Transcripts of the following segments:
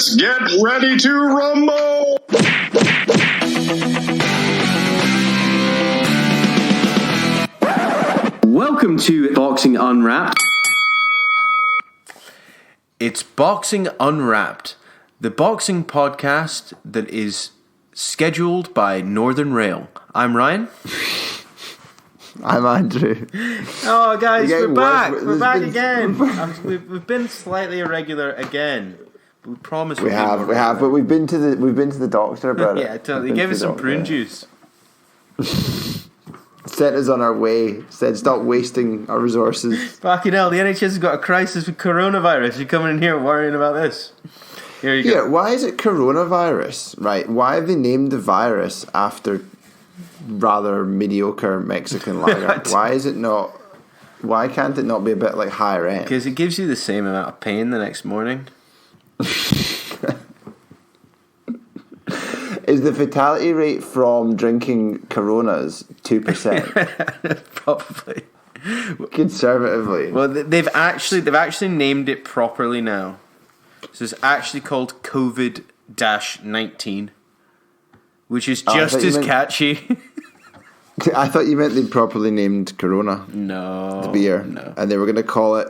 Let's get ready to rumble! Welcome to Boxing Unwrapped. It's Boxing Unwrapped, the boxing podcast that is scheduled by Northern Rail. I'm Ryan. I'm Andrew. Oh, guys, we're back. Worse. We're back again. We've been slightly irregular again. But we promise We have, but we've been to the doctor about it. Yeah, totally. They gave us some prune juice. Sent us on our way. Said stop wasting our resources. Fucking hell, the NHS has got a crisis with coronavirus. You're coming in here worrying about this. Here you go. Why is it coronavirus? Right? Why have they named the virus after rather mediocre Mexican lager? Why is it not? Why can't it not be a bit like higher end? Because it gives you the same amount of pain the next morning. Is the fatality rate from drinking Coronas 2%? Probably. Conservatively. Well, they've actually named it properly now. So it's actually called COVID-19, which is just as catchy. I thought you meant they'd properly named Corona. No, the beer, no, and they were going to call it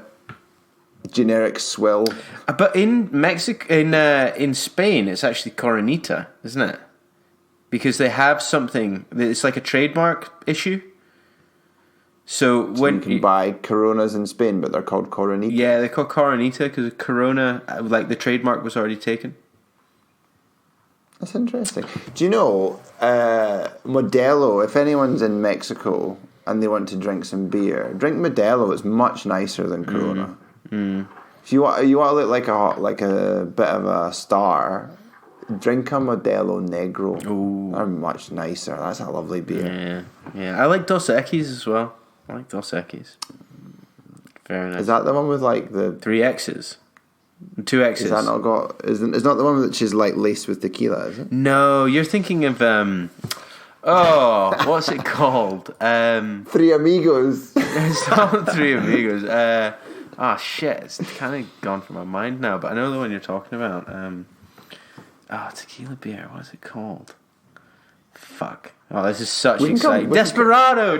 generic swill. But in Mexico, in Spain, it's actually Coronita, isn't it? Because they have something. It's like a trademark issue. So when you can buy Coronas in Spain, but they're called Coronita. Yeah, they're called Coronita because Corona, like the trademark, was already taken. That's interesting. Do you know Modelo? If anyone's in Mexico and they want to drink some beer, drink Modelo. It's much nicer than Corona. If you want to look like a bit of a star, drink a Modelo Negro. Ooh. They're much nicer. That's a lovely beer. Yeah. I like Dos Equis as well. I like Dos Equis. Very nice. Is that the one with like the 3 X's? 2 X's. Is that not got? It's not the one which is like laced with tequila, is it? No, you're thinking of what's it called? Three Amigos. It's not Three Amigos. Shit, it's kind of gone from my mind now. But I know the one you're talking about. Tequila beer. What's it called? Fuck. Oh, this is such exciting. Desperado.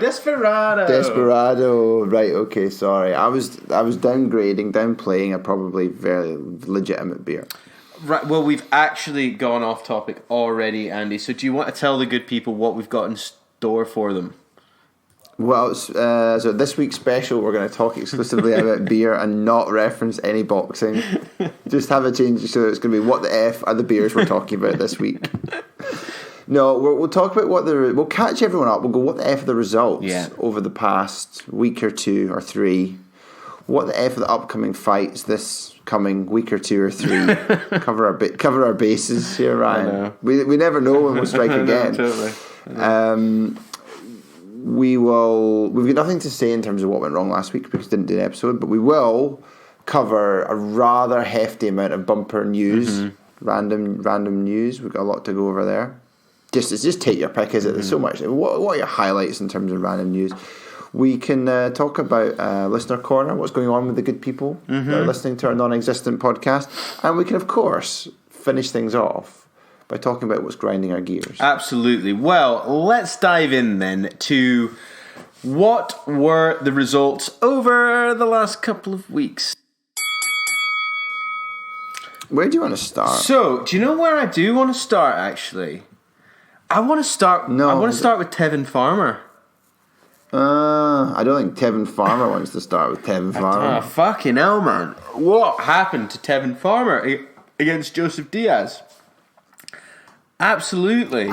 Right. Okay. Sorry. I was downplaying a probably very legitimate beer. Right. Well, we've actually gone off topic already, Andy. So, do you want to tell the good people what we've got in store for them? Well, so this week's special, we're going to talk exclusively about beer and not reference any boxing. Just have a change so it's going to be what the F are the beers we're talking about this week. No, we'll talk about we'll catch everyone up. We'll go what the F are the results over the past week or two or three. What the F are the upcoming fights this coming week or two or three. cover our bases here, Ryan. We never know when we'll strike again. Totally. We've got nothing to say in terms of what went wrong last week because we didn't do an episode, but we will cover a rather hefty amount of bumper news, random news. We've got a lot to go over there. Just take your pick, is it? There's so much. What are your highlights in terms of random news? We can talk about Listener Corner, what's going on with the good people that are listening to our non-existent podcast. And we can, of course, finish things off by talking about what's grinding our gears. Absolutely. Well, let's dive in then to what were the results over the last couple of weeks. Where do you want to start? So, do you know where I do want to start, actually? I want to start with Tevin Farmer. I don't think Tevin Farmer wants to start with Tevin Farmer. Oh, fucking hell, man. What happened to Tevin Farmer against Joseph Diaz? Absolutely.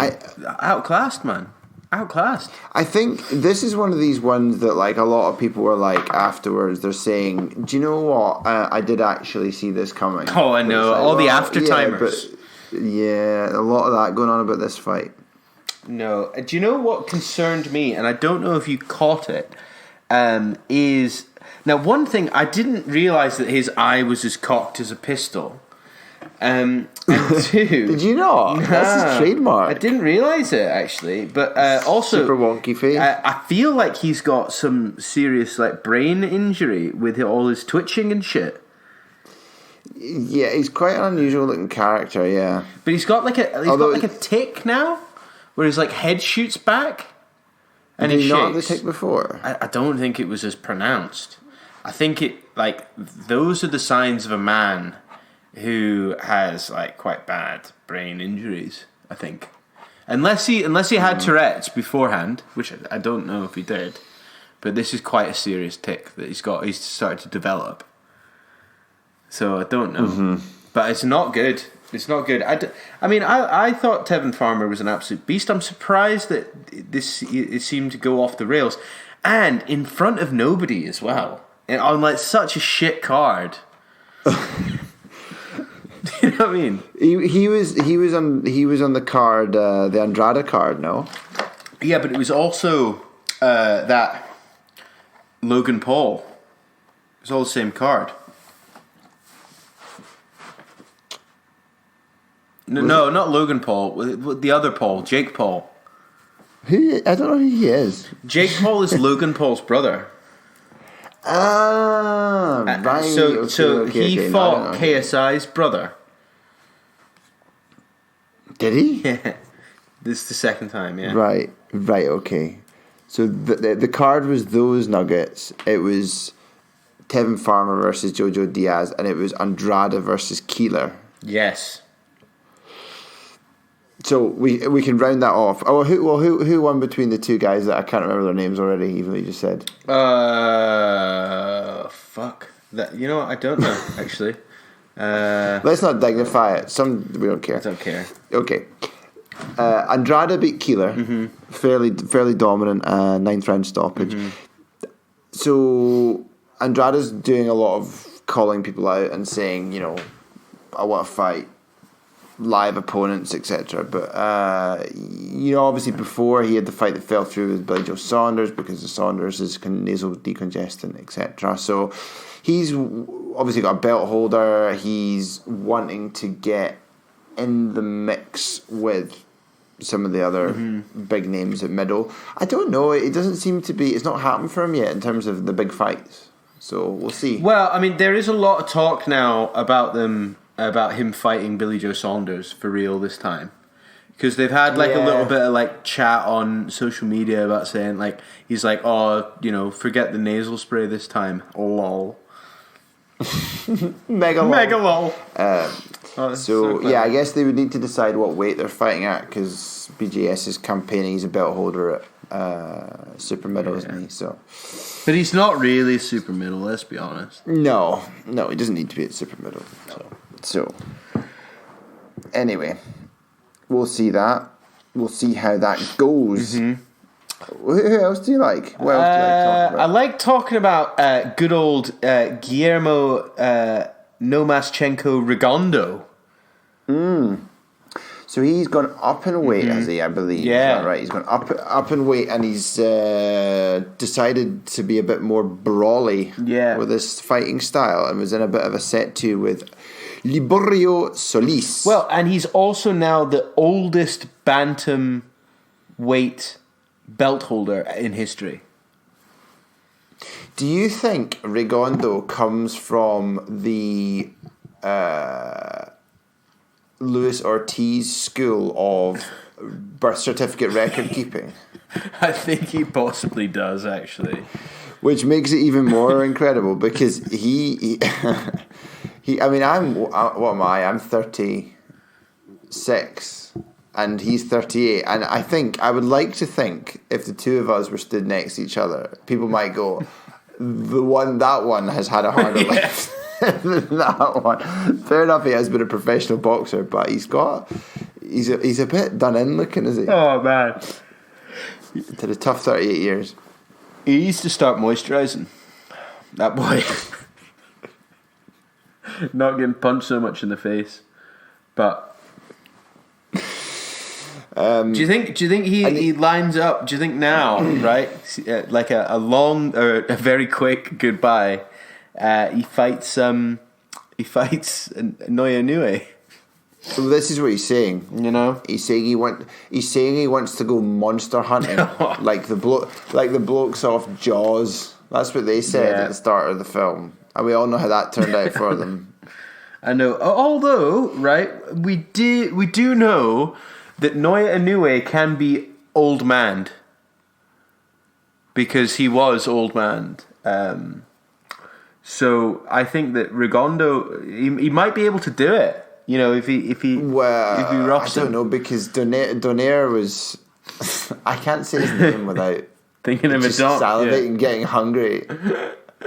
Outclassed, man. Outclassed. I think this is one of these ones that like a lot of people were like afterwards they're saying, do you know what? I did actually see this coming. Oh, I know. All the after-timers. Yeah, a lot of that going on about this fight. No. Do you know what concerned me, and I don't know if you caught it, is... Now, one thing, I didn't realise that his eye was as cocked as a pistol. And two... Did you not? That's his trademark. I didn't realise it, actually. But also... Super wonky face. I feel like he's got some serious like brain injury with all his twitching and shit. Yeah, he's quite an unusual looking character. Yeah, But he's got like a tick now, where his like head shoots back, and did he he not have the shakes. tick before? I don't think it was as pronounced. I think those are the signs of a man who has like quite bad brain injuries. I think, unless he had Tourette's beforehand, which I don't know if he did, but this is quite a serious tick that he's started to develop. So I don't know, but it's not good. It's not good. I thought Tevin Farmer was an absolute beast. I'm surprised that it seemed to go off the rails, and in front of nobody as well, and on like such a shit card. You know what I mean? He was on the card, the Andrade card. No. Yeah, but it was also that Logan Paul. It was all the same card. No, not Logan Paul. The other Paul, Jake Paul. I don't know who he is. Jake Paul is Logan Paul's brother. Ah, right. So he fought No. KSI's brother. Did he? Yeah, this is the second time. Yeah, Right. Okay. So the card was those nuggets. It was Tevin Farmer versus Jojo Diaz, and it was Andrade versus Keeler. Yes. So we can round that off. Who won between the two guys that I can't remember their names already? Even though you just said. Fuck that. You know what? I don't know actually. Let's not dignify it. We don't care. I don't care. Okay. Andrade beat Keeler, fairly dominant, 9th round stoppage. So Andrade's doing a lot of calling people out and saying, I want to fight live opponents, etc. But obviously before he had the fight that fell through with Billy Joe Saunders because the Saunders is nasal decongestant, etc. So he's obviously got a belt holder. He's wanting to get in the mix with some of the other big names at middle. I don't know. It doesn't seem to be. It's not happened for him yet in terms of the big fights. So we'll see. Well, I mean, there is a lot of talk now about him fighting Billy Joe Saunders for real this time, because they've had a little bit of chat on social media about saying he's forget the nasal spray this time, lol. Mega lol. I guess they would need to decide what weight they're fighting at, because BJS is campaigning. He's a belt holder at super middle, isn't he? So, but he's not really super middle. Let's be honest. No, he doesn't need to be at super middle. So, anyway, we'll see that. We'll see how that goes. Who else do you like? What else do you like talking about? I like talking about good old Guillermo Nomaschenko Rigondo. So he's gone up in weight, has he? I believe. Yeah. Is that right? He's gone up in weight, and he's decided to be a bit more brawly with his fighting style, and was in a bit of a set two with Liborio Solis. Well, and he's also now the oldest bantam weight belt holder in history. Do you think Rigondo comes from the Luis Ortiz school of birth certificate record keeping? I think he possibly does, actually. Which makes it even more incredible, because he I mean, what am I? I'm 36 and he's 38, and I would like to think if the two of us were stood next to each other, people might go, that one has had a harder life than that one. Fair enough, he has been a professional boxer, but he's a bit done in looking, is he? Oh man, To the tough 38 years. He needs to start moisturising. That boy. Not getting punched so much in the face. But do you think he lines up? Do you think now, right? Like a long or a very quick goodbye. He fights Noya Nue. So this is what he's saying. He's saying he wants to go monster hunting, like the blokes off Jaws. That's what they said at the start of the film, and we all know how that turned out for them. I know. Although, right, we do know that Noya Inoue can be old manned because he was old manned. So I think that Rigondo, he might be able to do it. You know, if he roughs I don't know, because Donaire was. I can't say his name without thinking of just a dog, salivating, getting hungry.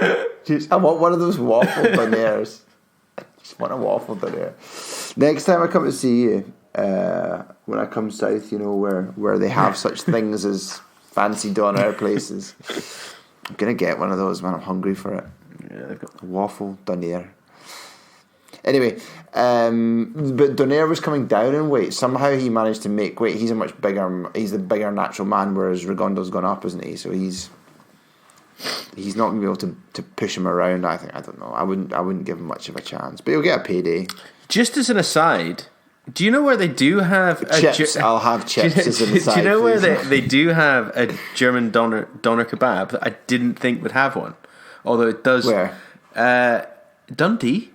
I want one of those waffle Donaires. I just want a waffle Donaire. Next time I come to see you, when I come south, you know, where they have such things as fancy Donaire places, I'm gonna get one of those, man. I'm hungry for it. Yeah, they've got a waffle Donaire. Anyway, but Donaire was coming down in weight. Somehow he managed to make weight. He's the bigger natural man, whereas Rigondo's gone up, isn't he? So he's not going to be able to push him around. I don't know. I wouldn't give him much of a chance, but he'll get a payday. Just as an aside, do you know where they do have chips? I'll have chips as an aside. Do you know where they do have a German doner kebab that I didn't think would have one? Although it does. Where? Dundee.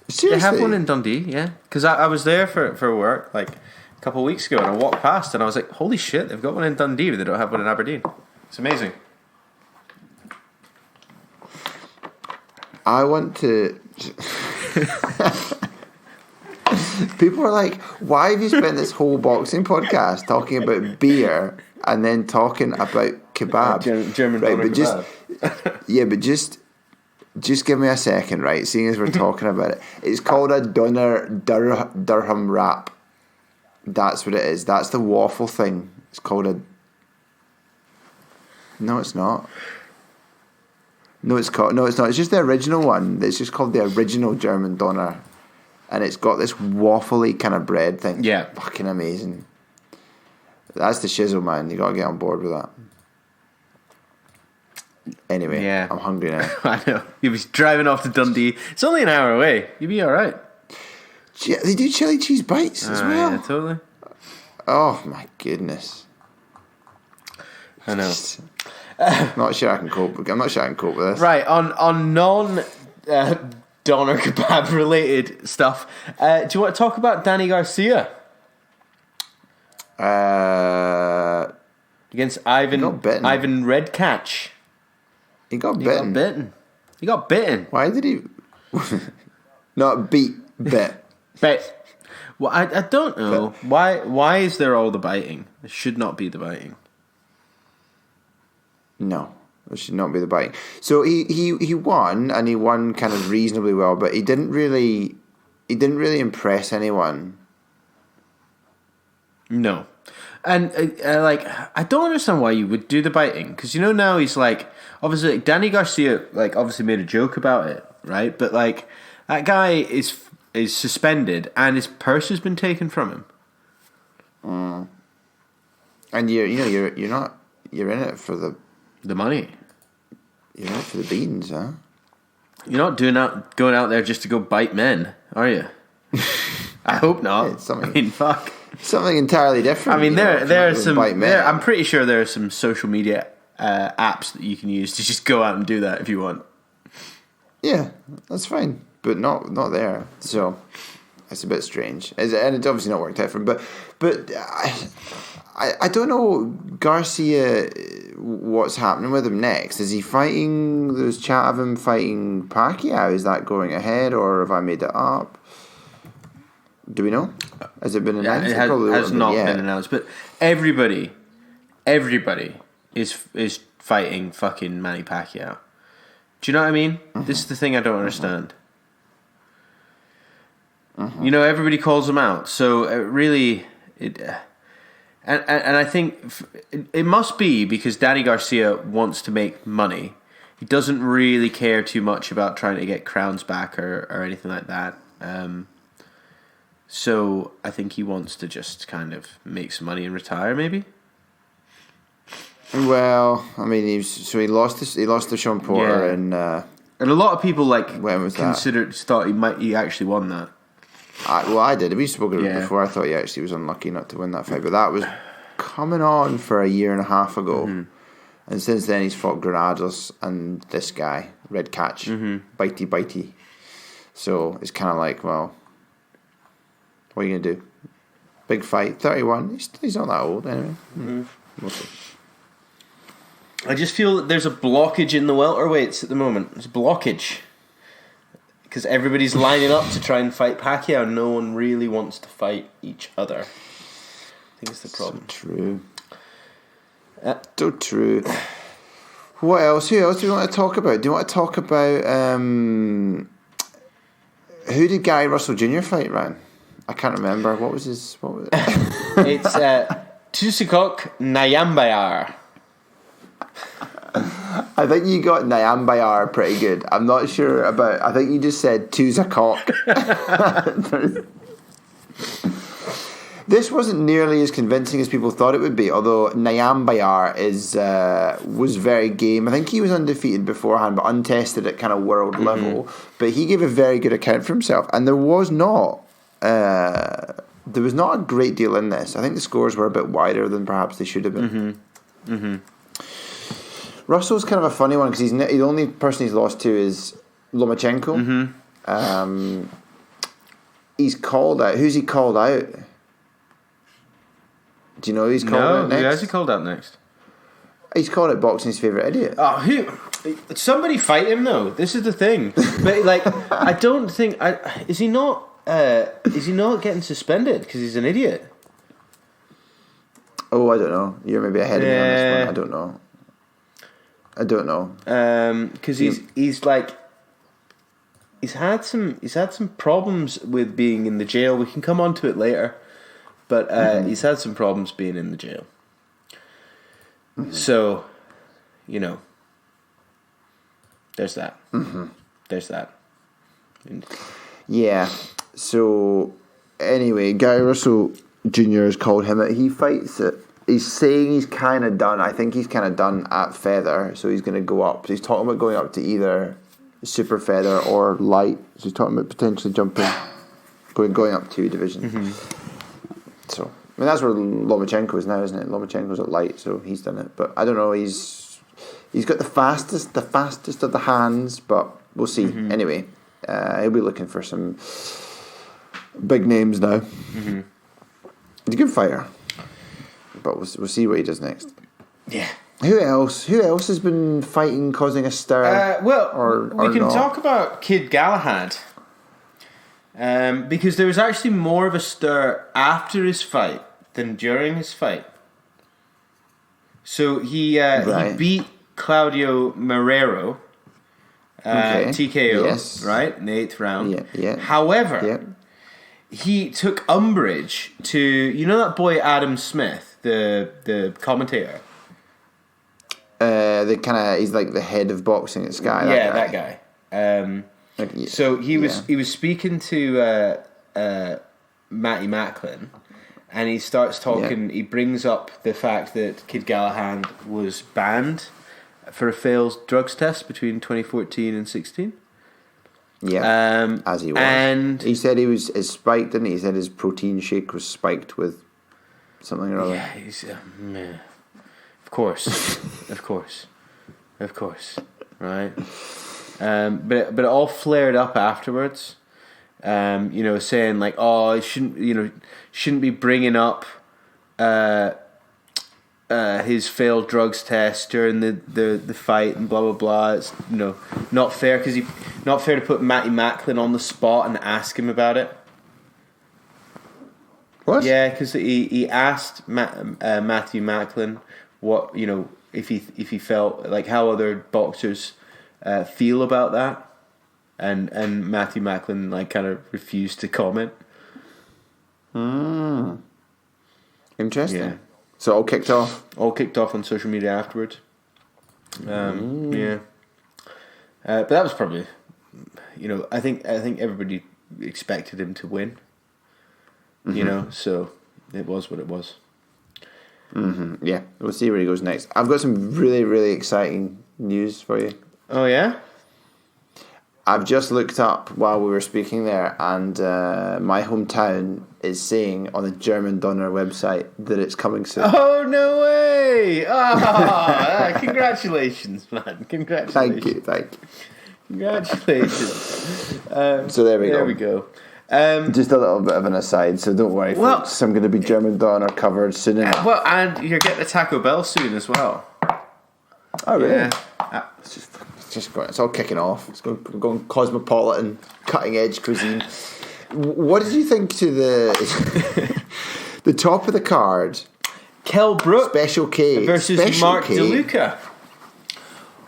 Seriously? They have one in Dundee, yeah. Because I was there for work like a couple of weeks ago, and I walked past and I was like, holy shit, they've got one in Dundee, but they don't have one in Aberdeen. It's amazing. I want to... People are like, why have you spent this whole boxing podcast talking about beer and then talking about kebab? German right, but kebab. Just give me a second, right? Seeing as we're talking about it, it's called a Durham wrap. That's what it is. That's the waffle thing. It's called a. No, it's not. No, it's not. It's just the original one. It's just called the original German doner, and it's got this waffly kind of bread thing. Yeah, fucking amazing. That's the shizzle, man. You got to get on board with that. Anyway, yeah. I'm hungry now. I know. You'll be driving off to Dundee. It's only an hour away. You'll be alright. They do chili cheese bites as well. Yeah, totally. Oh my goodness. I know. I'm not sure I can cope with this. Right, on non doner kebab related stuff, do you want to talk about Danny Garcia? Against Ivan Redkach. He got bitten. He got bitten. Why did he? Not beat, bit. Bit. Well, I don't know. Why is there all the biting? There should not be the biting. No, there should not be the biting. So he won, and he won kind of reasonably well, but he didn't really impress anyone. No. And I don't understand why you would do the biting, because you know now he's like, obviously Danny Garcia obviously made a joke about it, right? But like that guy is suspended and his purse has been taken from him. And you're in it for the money. You're in it for the beans, huh? You're not going out there just to go bite men, are you? I hope not. I mean, fuck. Something entirely different. I mean, there are some. I'm pretty sure there are some social media apps that you can use to just go out and do that if you want. Yeah, that's fine, but not there. So it's a bit strange, and it's obviously not worked out for him. But I don't know Garcia. What's happening with him next? Is he fighting? There's chat of him fighting Pacquiao. Is that going ahead, or have I made it up? Do we know? Has it been announced? It has not been announced, but everybody is fighting fucking Manny Pacquiao. Do you know what I mean? Mm-hmm. This is the thing I don't understand. Mm-hmm. You know, everybody calls him out, so and I think it must be because Danny Garcia wants to make money. He doesn't really care too much about trying to get crowns back or anything like that. So I think he wants to just kind of make some money and retire, maybe. Well, I mean, he lost to Sean Porter, and a lot of people thought he actually won that. I did. We've spoken about it before. I thought he actually was unlucky not to win that fight, but that was coming on for a year and a half ago, and since then he's fought Granados and this guy Redkach, bitey. So it's kind of like, well, what are you going to do? Big fight, 31. He's not that old anyway. We'll see. I just feel that there's a blockage in the welterweights at the moment. There's a blockage. Because everybody's lining up to try and fight Pacquiao. No one really wants to fight each other. I think it's the problem. So true. So true. What else? Who else do you want to talk about? Do you want to talk about... who did Gary Russell Jr. fight, Ryan? I can't remember. What was his... What was it? It's Tusikok Nyambayar. I think you got Nyambayar pretty good. I'm not sure about... I think you just said Tusikok. This wasn't nearly as convincing as people thought it would be, although Nyambayar was very game. I think he was undefeated beforehand, but untested at kind of world level. But he gave a very good account for himself, and there was not a great deal in this. I think the scores were a bit wider than perhaps they should have been. Russell's kind of a funny one because the only person he's lost to is Lomachenko. He's called out. Who's he called out? Do you know who he's called out next? Who has he called out next? He's called out boxing's favourite idiot. Oh, who? Somebody fight him though. This is the thing. But like, I don't think. Is he not getting suspended because he's an idiot? Oh, I don't know. You're maybe ahead of me on this one. I don't know. Because he's had some problems with being in the jail. We can come on to it later. But he's had some problems being in the jail. So, there's that. There's that. Yeah. So, anyway, Gary Russell Jr. has called him out. He fights it. He's saying he's kind of done. I think he's kind of done at feather. So he's going to go up. So he's talking about going up to either super feather or light. So he's talking about potentially jumping, going up 2 divisions. So, I mean, that's where Lomachenko is now, isn't it? Lomachenko's at light, so he's done it. But I don't know, he's got the fastest of the hands, but we'll see. Anyway, he'll be looking for some big names now. He's a good fighter, but we'll see what he does next. Yeah. Who else has been fighting, causing a stir? We can talk about Kid Galahad. Because there was actually more of a stir after his fight than during his fight. So he beat Claudio Marrero, TKO, right, in the 8th round. Yeah. However, he took umbrage to that boy Adam Smith, the commentator. He's like the head of boxing at Sky. That guy. So he was speaking to Matty Macklin, and he starts talking. He brings up the fact that Kid Galahad was banned for a failed drugs test between 2014 and 16. Yeah, as he was, and he said he was spiked, didn't he? He said his protein shake was spiked with something or other. Yeah, he's of course, right. But it all flared up afterwards. Saying like, oh, it shouldn't be bringing up his failed drugs test during the fight and blah blah blah. It's not fair not fair to put Matty Macklin on the spot and ask him about it. What? Yeah, because he asked Matthew Macklin what if he felt like how other boxers feel about that, and Matthew Macklin kind of refused to comment. Interesting. Yeah. So all kicked off on social media afterwards. Yeah. But that was probably, I think everybody expected him to win. So it was what it was. Yeah, we'll see where he goes next. I've got some really, really exciting news for you. Oh yeah? I've just looked up while we were speaking there, and my hometown is saying on the German Donner website that it's coming soon. Oh, no way! Oh, congratulations, man. Congratulations. Thank you. Congratulations. So there we go. There we go. Just a little bit of an aside, so don't worry, folks. I'm going to be German Donner covered soon enough. Well, and you're getting a Taco Bell soon as well. Oh, really? Yeah. It's all kicking off. It's going cosmopolitan, cutting edge cuisine. What did you think to the top of the card? Kell Brook Special K versus Special Mark K. DeLuca.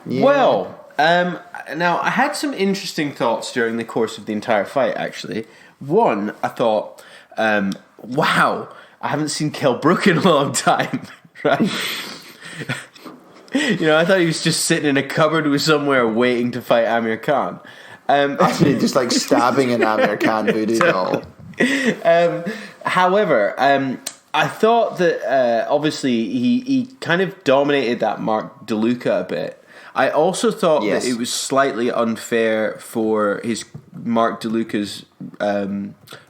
Yeah. Well, now I had some interesting thoughts during the course of the entire fight. Actually, one, I thought, wow, I haven't seen Kell Brook in a long time, right? I thought he was just sitting in a cupboard with somewhere waiting to fight Amir Khan. Actually, just like stabbing an Amir Khan voodoo doll. However, I thought that obviously he kind of dominated that Mark DeLuca a bit. I also thought that it was slightly unfair for his Mark DeLuca's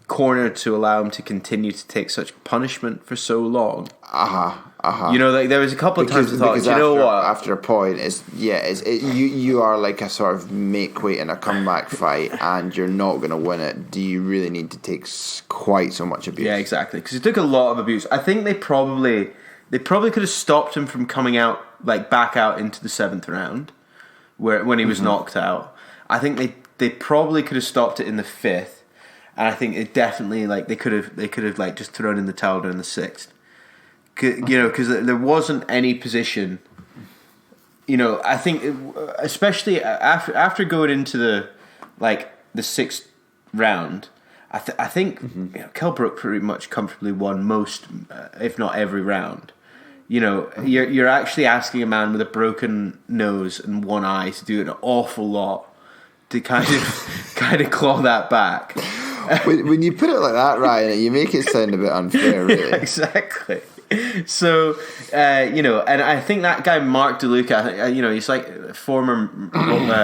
corner to allow him to continue to take such punishment for so long. There was a couple of times I thought, you know what? After a point, you are like a sort of make weight in a comeback fight, and you're not going to win it. Do you really need to take quite so much abuse? Yeah, exactly. Because he took a lot of abuse. I think they probably could have stopped him from coming out, like back out into the 7th round, when he was knocked out. I think they probably could have stopped it in the 5th, and I think it definitely they could have like just thrown in the towel during the 6th. Because there wasn't any position. I think especially after going into the 6th round, I think Kell Brook pretty much comfortably won most, if not every round. You're actually asking a man with a broken nose and one eye to do an awful lot to kind of claw that back. When you put it like that, Ryan, you make it sound a bit unfair, really. Yeah, exactly. So, and I think that guy Mark DeLuca, he's like a former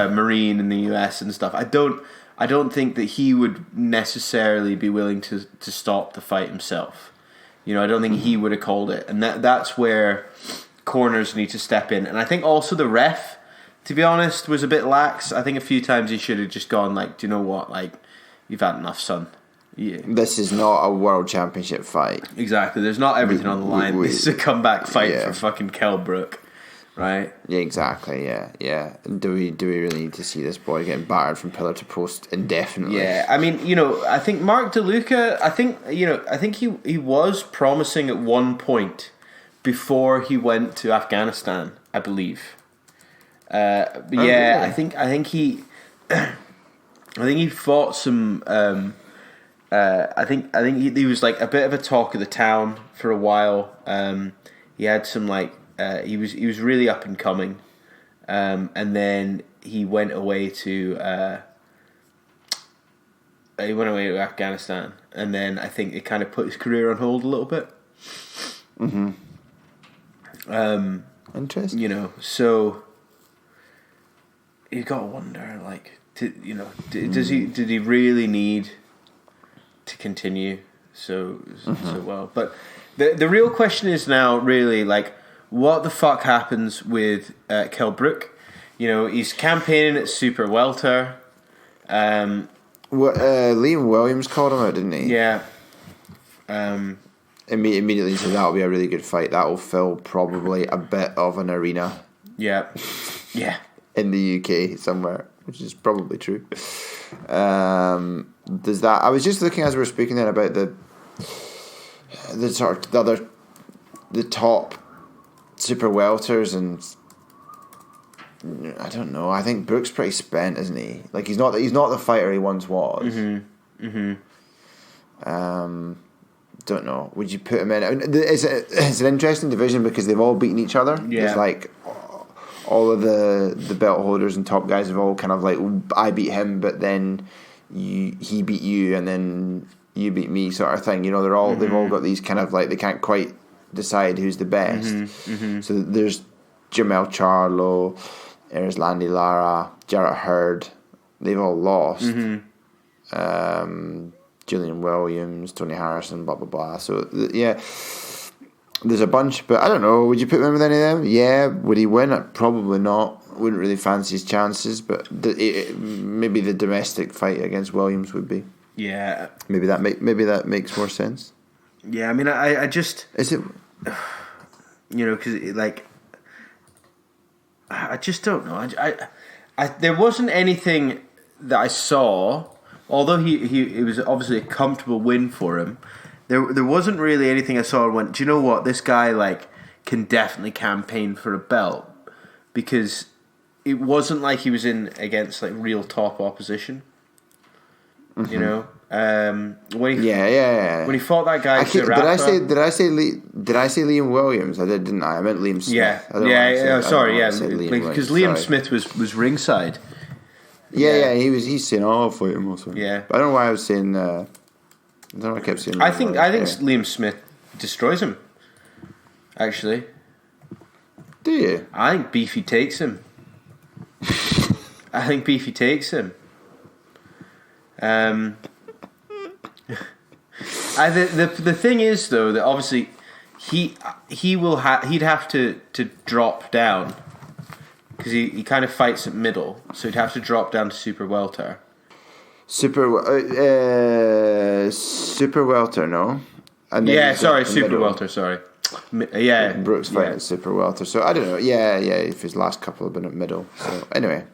Marine in the US and stuff. I don't think that he would necessarily be willing to stop the fight himself. I don't think he would have called it, and that's where corners need to step in. And I think also the ref, to be honest, was a bit lax. I think a few times he should have just gone do you know what, you've had enough, son. Yeah. This is not a world championship fight. Exactly. There's not everything on the line. This is a comeback fight for fucking Kell Brook, right? Yeah, exactly. Yeah. Do we really need to see this boy getting battered from pillar to post indefinitely? Yeah. I mean, I think Mark DeLuca. I think he was promising at one point before he went to Afghanistan, I believe. Really? I think he fought some. I think he was like a bit of a talk of the town for a while. He had some he was really up and coming, and then he went away to Afghanistan, and then I think it kind of put his career on hold a little bit. Interesting. So you got to wonder, did he really need to continue so well? But the real question is now really what the fuck happens with Kell Brook? He's campaigning at super welter. Liam Williams called him out, didn't he? Yeah. Immediately said that'll be a really good fight. That'll fill probably a bit of an arena. Yeah. In the UK somewhere, which is probably true. Does that? I was just looking as we were speaking then about the top super welters, and I don't know. I think Brook's pretty spent, isn't he? He's not the fighter he once was. Don't know. Would you put him in? It's an interesting division because they've all beaten each other. Yeah. It's all of the belt holders and top guys have all kind of I beat him, but then he beat you, and then you beat me, sort of thing. They've all got these kind of they can't quite decide who's the best. So there's Jamel Charlo, there's Landy Lara, Jarrett Hurd. They've all lost. Julian Williams, Tony Harrison, blah blah blah. So there's a bunch, but I don't know. Would you put him in with any of them? Yeah. Would he win? Probably not. wouldn't really fancy his chances, but maybe the domestic fight against Williams would be. Yeah. Maybe that makes more sense. Yeah, I mean, I just... Is it... Because, I just don't know. I there wasn't anything that I saw, although it was obviously a comfortable win for him. There wasn't really anything I saw and went, do you know what? This guy, can definitely campaign for a belt. Because it wasn't like he was in against, real top opposition. Mm-hmm. You know? When he fought that guy, did I say Liam Williams? I didn't I? I meant Liam Smith. Because Liam Smith was ringside. Yeah, he's saying, I'll fight him also. Yeah, but I don't know why I was saying. I don't know. I kept saying. I think Liam Smith destroys him. Actually, do you? I think Beefy takes him. The thing is though that obviously he'd have to drop down because he kind of fights at middle, so he'd have to drop down to super welter. Super welter, no. Super welter. Sorry. Brooks fighting at super welter. So I don't know. Yeah. If his last couple have been at middle. So anyway.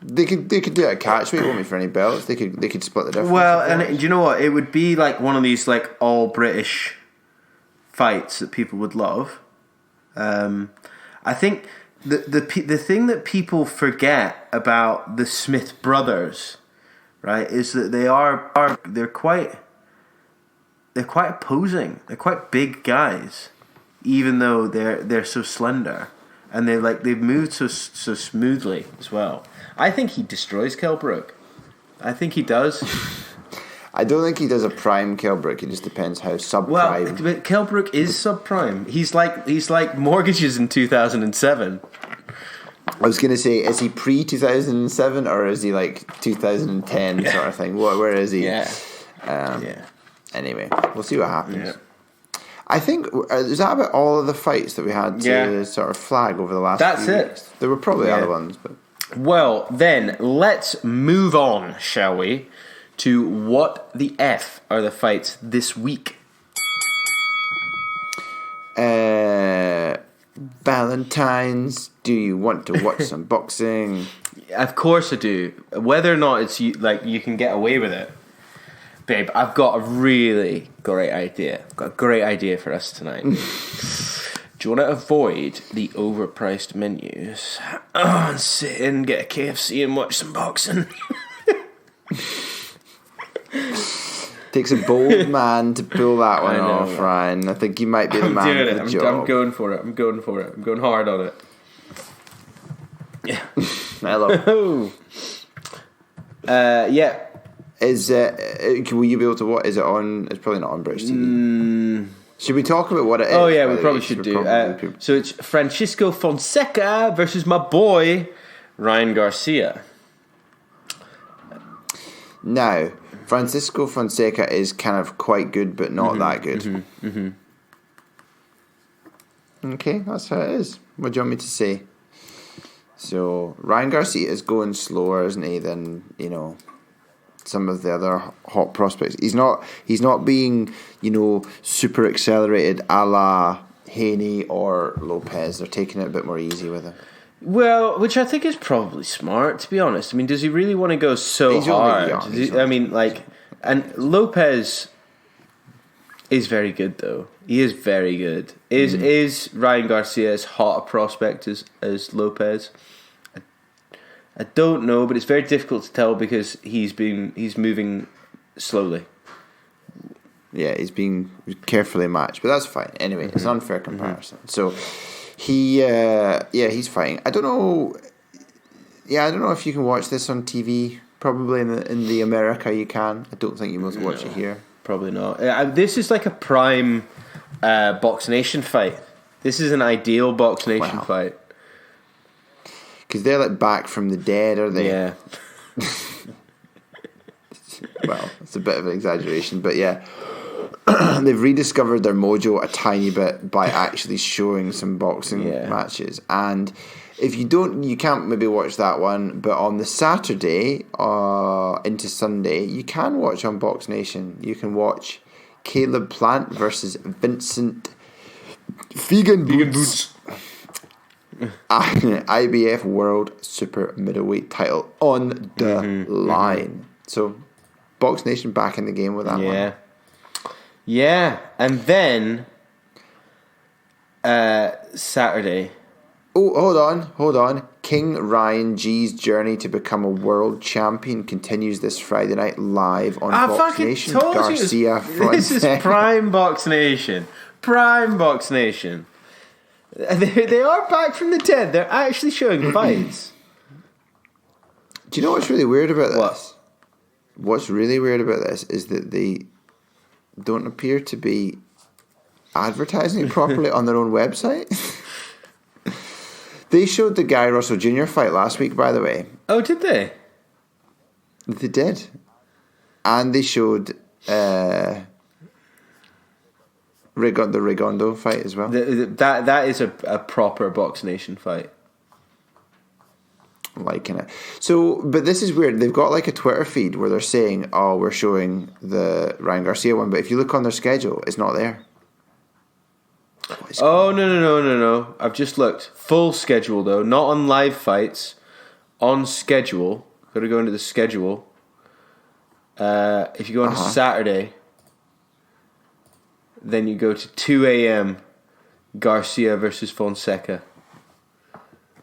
They could do it at catchweight, won't be for any belts. They could split the difference. Well, and do you know what? It would be one of these all British fights that people would love. I think the thing that people forget about the Smith brothers, right, is that they're quite opposing. They're quite big guys, even though they're so slender, and they've moved so smoothly as well. I think he destroys Kell Brook. I think he does. I don't think he does a prime Kell Brook. It just depends how subprime. Well, but Kell Brook is subprime. He's like Mortgages in 2007. I was going to say, is he pre-2007 or is he 2010 sort of thing? Where is he? Yeah. Anyway, we'll see what happens. Yeah. I think, is that about all of the fights that we had to sort of flag over the last few weeks? There were probably other ones, but... Well, then, let's move on, shall we, to what the F are the fights this week? Valentine's. Do you want to watch some boxing? Of course I do. Whether or not it's you can get away with it. Babe, I've got a really great idea. I've got a great idea for us tonight. Do you want to avoid the overpriced menus and sit in, get a KFC and watch some boxing? Takes a bold man to pull that one off, Ryan. I think you might be the man for the job. I'm going for it. I'm going hard on it. Yeah. Hello. Yeah. Will you be able to watch? Is it on? It's probably not on British TV. Should we talk about what it is? Oh yeah, we probably should do. So it's Francisco Fonseca versus my boy Ryan Garcia. Now, Francisco Fonseca is kind of quite good, but not that good. Okay, that's how it is. What do you want me to say? So Ryan Garcia is going slower, isn't he, than some of the other hot prospects. He's not being, super accelerated a la Haney or Lopez. They're taking it a bit more easy with him. Well, which I think is probably smart, to be honest. I mean, does he really want to go so hard? And Lopez is very good, though. He is very good. Is Ryan Garcia as hot a prospect as Lopez? I don't know, but it's very difficult to tell because he's moving slowly. Yeah, he's being carefully matched, but that's fine. Anyway, it's an unfair comparison. So he's fighting. I don't know. Yeah, I don't know if you can watch this on TV. Probably in the America you can. I don't think you must watch it here. Probably not. This is like a prime Box Nation fight. This is an ideal Box Nation fight. Because they're back from the dead, are they? Yeah. Well, it's a bit of an exaggeration, but yeah. They've rediscovered their mojo a tiny bit by actually showing some boxing matches. And if you can't maybe watch that one, but on the Saturday into Sunday, you can watch on Box Nation. You can watch Caleb Plant versus Vincent Vegan Boots. IBF World Super Middleweight title on the line. So, Box Nation back in the game with that one. Yeah, and then Saturday. Oh, hold on. King Ryan G's journey to become a world champion continues this Friday night live on Box Nation. Garcia this is Prime Box Nation. Prime Box Nation. They are back from the dead. They're actually showing fights. Do you know what's really weird about this? What's really weird about this is that they don't appear to be advertising it properly on their own website. They showed the Guy Russell Jr. fight last week, by the way. Oh, did they? They did. And they showed the Rigondo fight as well. That is a proper Box Nation fight. I'm liking it. So, but this is weird. They've got like a Twitter feed where they're saying, "Oh, we're showing the Ryan Garcia one," but if you look on their schedule, it's not there. Oh no! I've just looked. Full schedule though, not on live fights. On schedule. Got to go into the schedule. If you go on Saturday, then you go to 2 a.m. Garcia versus Fonseca.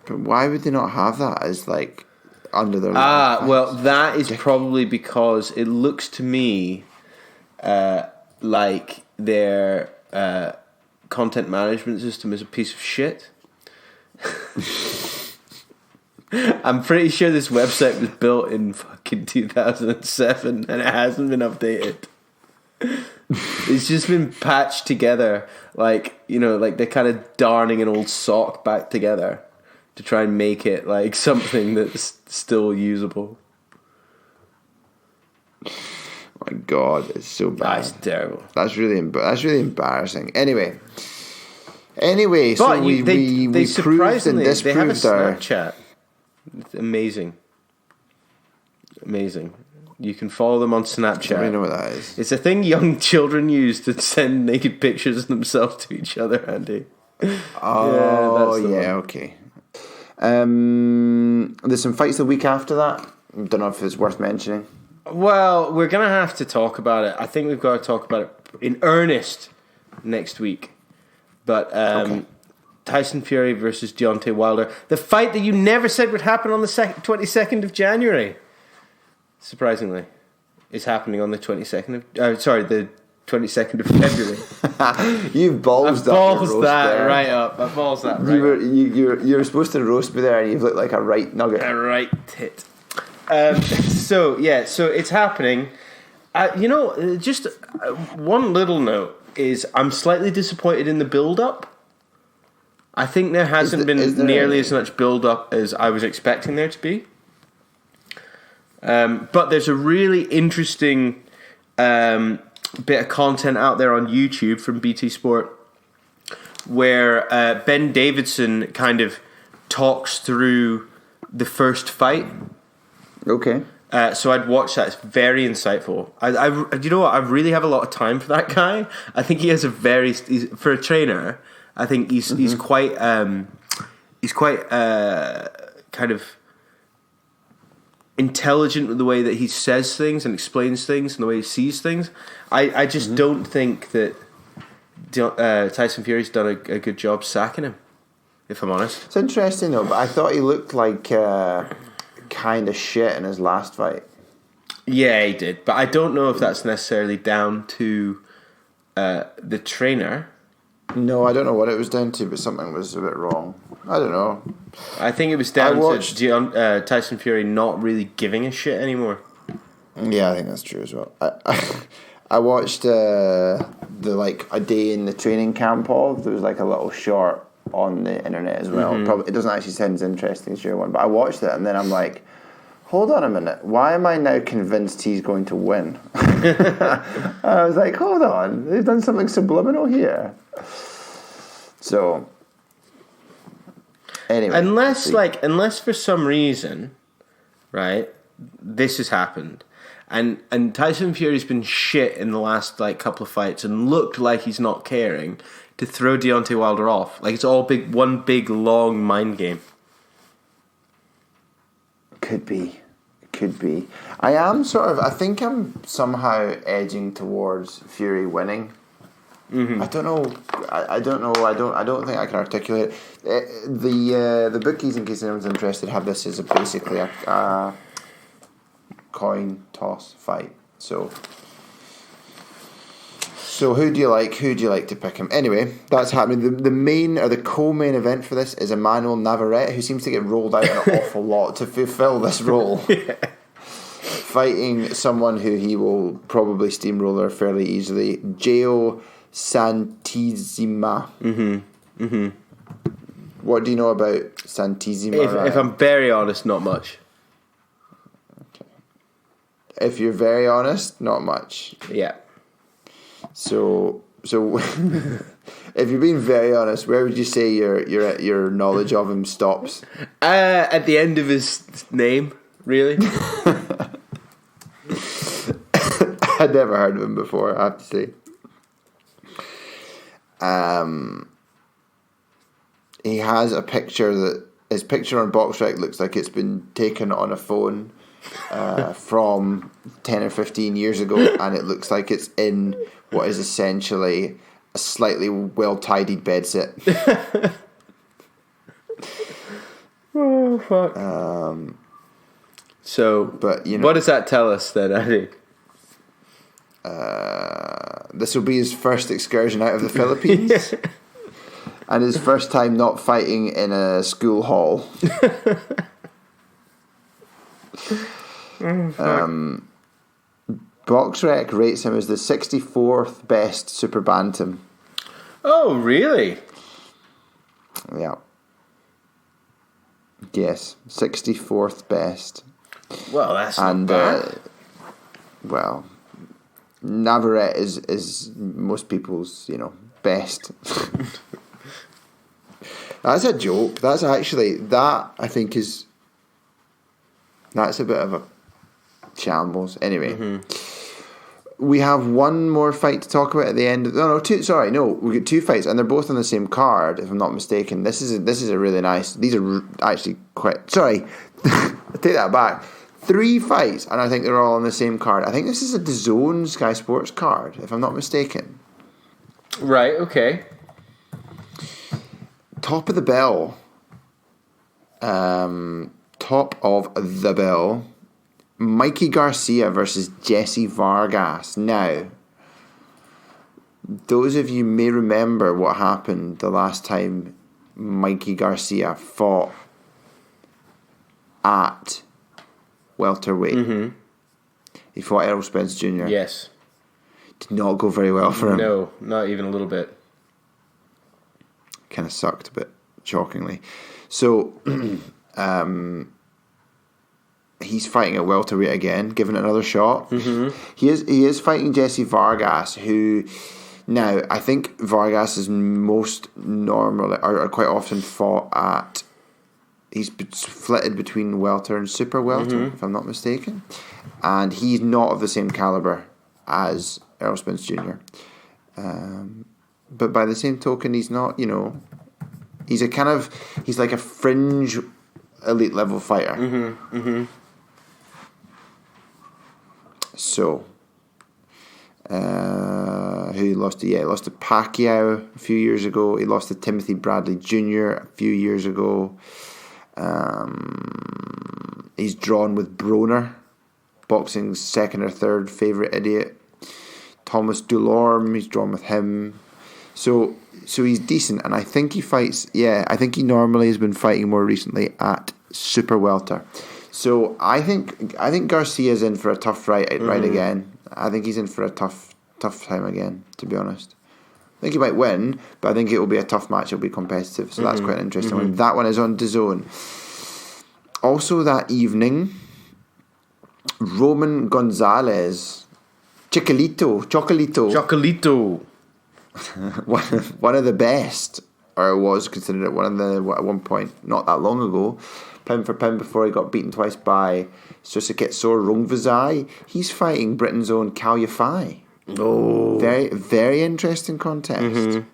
But why would they not have that as like under their? Well, that is probably because it looks to me like their content management system is a piece of shit. I'm pretty sure this website was built in fucking 2007 and it hasn't been updated. It's just been patched together, like, you know, like they're kind of darning an old sock back together to try and make it like something that's still usable. My God, it's so bad. That's terrible. That's really embarrassing. Anyway, so we proved and disproved they have a Snapchat. It's amazing. You can follow them on Snapchat. I don't know what that is. It's a thing young children use to send naked pictures of themselves to each other, Andy. Oh, yeah, okay. There's some fights the week after that. I don't know if it's worth mentioning. Well, we're going to have to talk about it. I think we've got to talk about it in earnest next week. But Tyson Fury versus Deontay Wilder. The fight that you never said would happen on the 22nd of January. Surprisingly. Is happening on the 22nd of... the 22nd of February. You've balls that right up. I balls that right up. You were supposed to roast me there and you've looked like a right nugget. A right tit. So it's happening. Just one little note is I'm slightly disappointed in the build-up. I think there hasn't been nearly as much build-up as I was expecting there to be. But there's a really interesting bit of content out there on YouTube from BT Sport where Ben Davidson kind of talks through the first fight. Okay. So I'd watch that. It's very insightful. You know what? I really have a lot of time for that guy. I think he has for a trainer. I think he's quite kind of intelligent with the way that he says things and explains things and the way he sees things. I just don't think that Tyson Fury's done a good job sacking him, if I'm honest. It's interesting though, but I thought he looked like kind of shit in his last fight. Yeah, he did, but I don't know if that's necessarily down to the trainer. No, I don't know what it was down to, but something was a bit wrong. I don't know. I think it was down to Tyson Fury not really giving a shit anymore. Yeah, I think that's true as well. I watched a day in the training camp of. There was like a little short on the internet as well. Probably it doesn't actually sound as interesting as your one, but I watched it and then I'm like, hold on a minute, why am I now convinced he's going to win? I was like, hold on, they've done something subliminal here. So Anyway, unless for some reason, right, this has happened, and Tyson Fury's been shit in the last couple of fights and looked like he's not caring to throw Deontay Wilder off. Like it's all one big long mind game. Could be. I think I'm somehow edging towards Fury winning. Mm-hmm. I don't know. I don't think I can articulate it. The bookies, in case anyone's interested, have this as basically a coin toss fight. So who do you like? Who do you like to pick him? Anyway, that's happening. The main or the co-main event for this is Emmanuel Navarrete, who seems to get rolled out an awful lot to fulfill this role. Yeah. Fighting someone who he will probably steamroller fairly easily, Gio Santissima. Mm-hmm. Mm-hmm. What do you know about Santissima? If I'm very honest, not much. Okay. If you're very honest, not much. Yeah. So if you're being very honest, where would you say your knowledge of him stops? At the end of his name, really. I'd never heard of him before, I have to say. He has a picture that his picture on BoxRec looks like it's been taken on a phone from 10 or 15 years ago, and it looks like it's in what is essentially a slightly well-tidied bedsit. Oh, fuck. But what does that tell us then, Andy? This will be his first excursion out of the Philippines. And his first time not fighting in a school hall. BoxRec rates him as the 64th best super bantam. Oh, really? Yeah. Yes, 64th best. Well, that's not bad. Well, Navarrete is most people's, best. That's a joke. That's actually, I think that's a bit of a shambles. Anyway, we have one more fight to talk about at the end. We got two fights, and they're both on the same card, if I'm not mistaken. This is a really nice. These are actually quite. Sorry, I take that back. 3 fights, and I think they're all on the same card. I think this is a DAZN Sky Sports card, if I'm not mistaken. Right. Okay. Top of the bell. Top of the bell. Mikey Garcia versus Jesse Vargas. Now, those of you may remember what happened the last time Mikey Garcia fought at welterweight. Mm-hmm. He fought Errol Spence Jr. Yes. Did not go very well for him. No, not even a little bit. Kind of sucked a bit, shockingly. So, he's fighting at welterweight again, giving it another shot. Mm-hmm. He is fighting Jesse Vargas, who now I think Vargas is most normally or quite often fought at. He's flitted between welter and super welter, if I'm not mistaken, and he's not of the same caliber as Errol Spence Jr. But by the same token, he's not. He's he's like a fringe elite level fighter. Mm-hmm. Mm-hmm. So, who he lost to? Yeah, he lost to Pacquiao a few years ago. He lost to Timothy Bradley Jr. a few years ago. He's drawn with Broner, boxing's second or third favourite idiot. Thomas Dulorme, he's drawn with him. So he's decent, and I think he fights. Yeah, I think he normally has been fighting more recently at super welter. So I think Garcia's in for a tough ride again. I think he's in for a tough time again, to be honest. I think he might win, but I think it will be a tough match. It'll be competitive, so that's quite an interesting one. That one is on DAZN. Also that evening, Roman Gonzalez, Chocolito, one one of the best or was considered at one point not that long ago, pound for pound before he got beaten twice by Susuketsuor Rungvisai. He's fighting Britain's own Cal Yafai. Oh, Very, very interesting contest. Mm-hmm.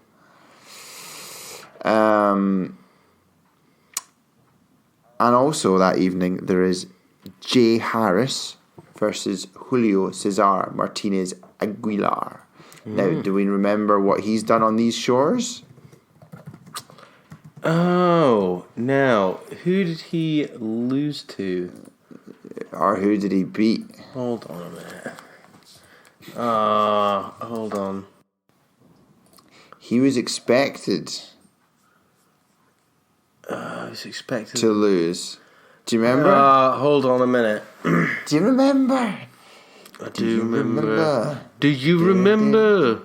And also that evening there is Jay Harris versus Julio Cesar Martinez Aguilar. Now, do we remember what he's done on these shores? Oh, now, who did he lose to? Or who did he beat? Hold on a minute. Hold on. He was expected to lose. Do you remember? Hold on a minute. Do you remember? I do remember. Do you remember?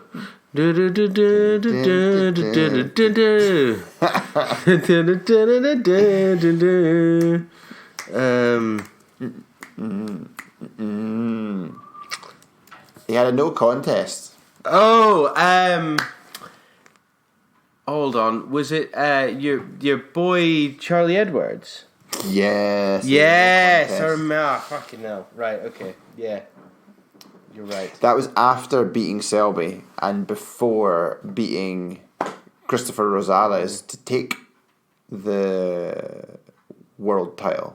He had a no contest. Hold on. Was it your boy Charlie Edwards? Yes. Yes, I remember. Fucking hell. Right. Okay. Yeah. You're right. That was after beating Selby and before beating Christopher Rosales to take the world title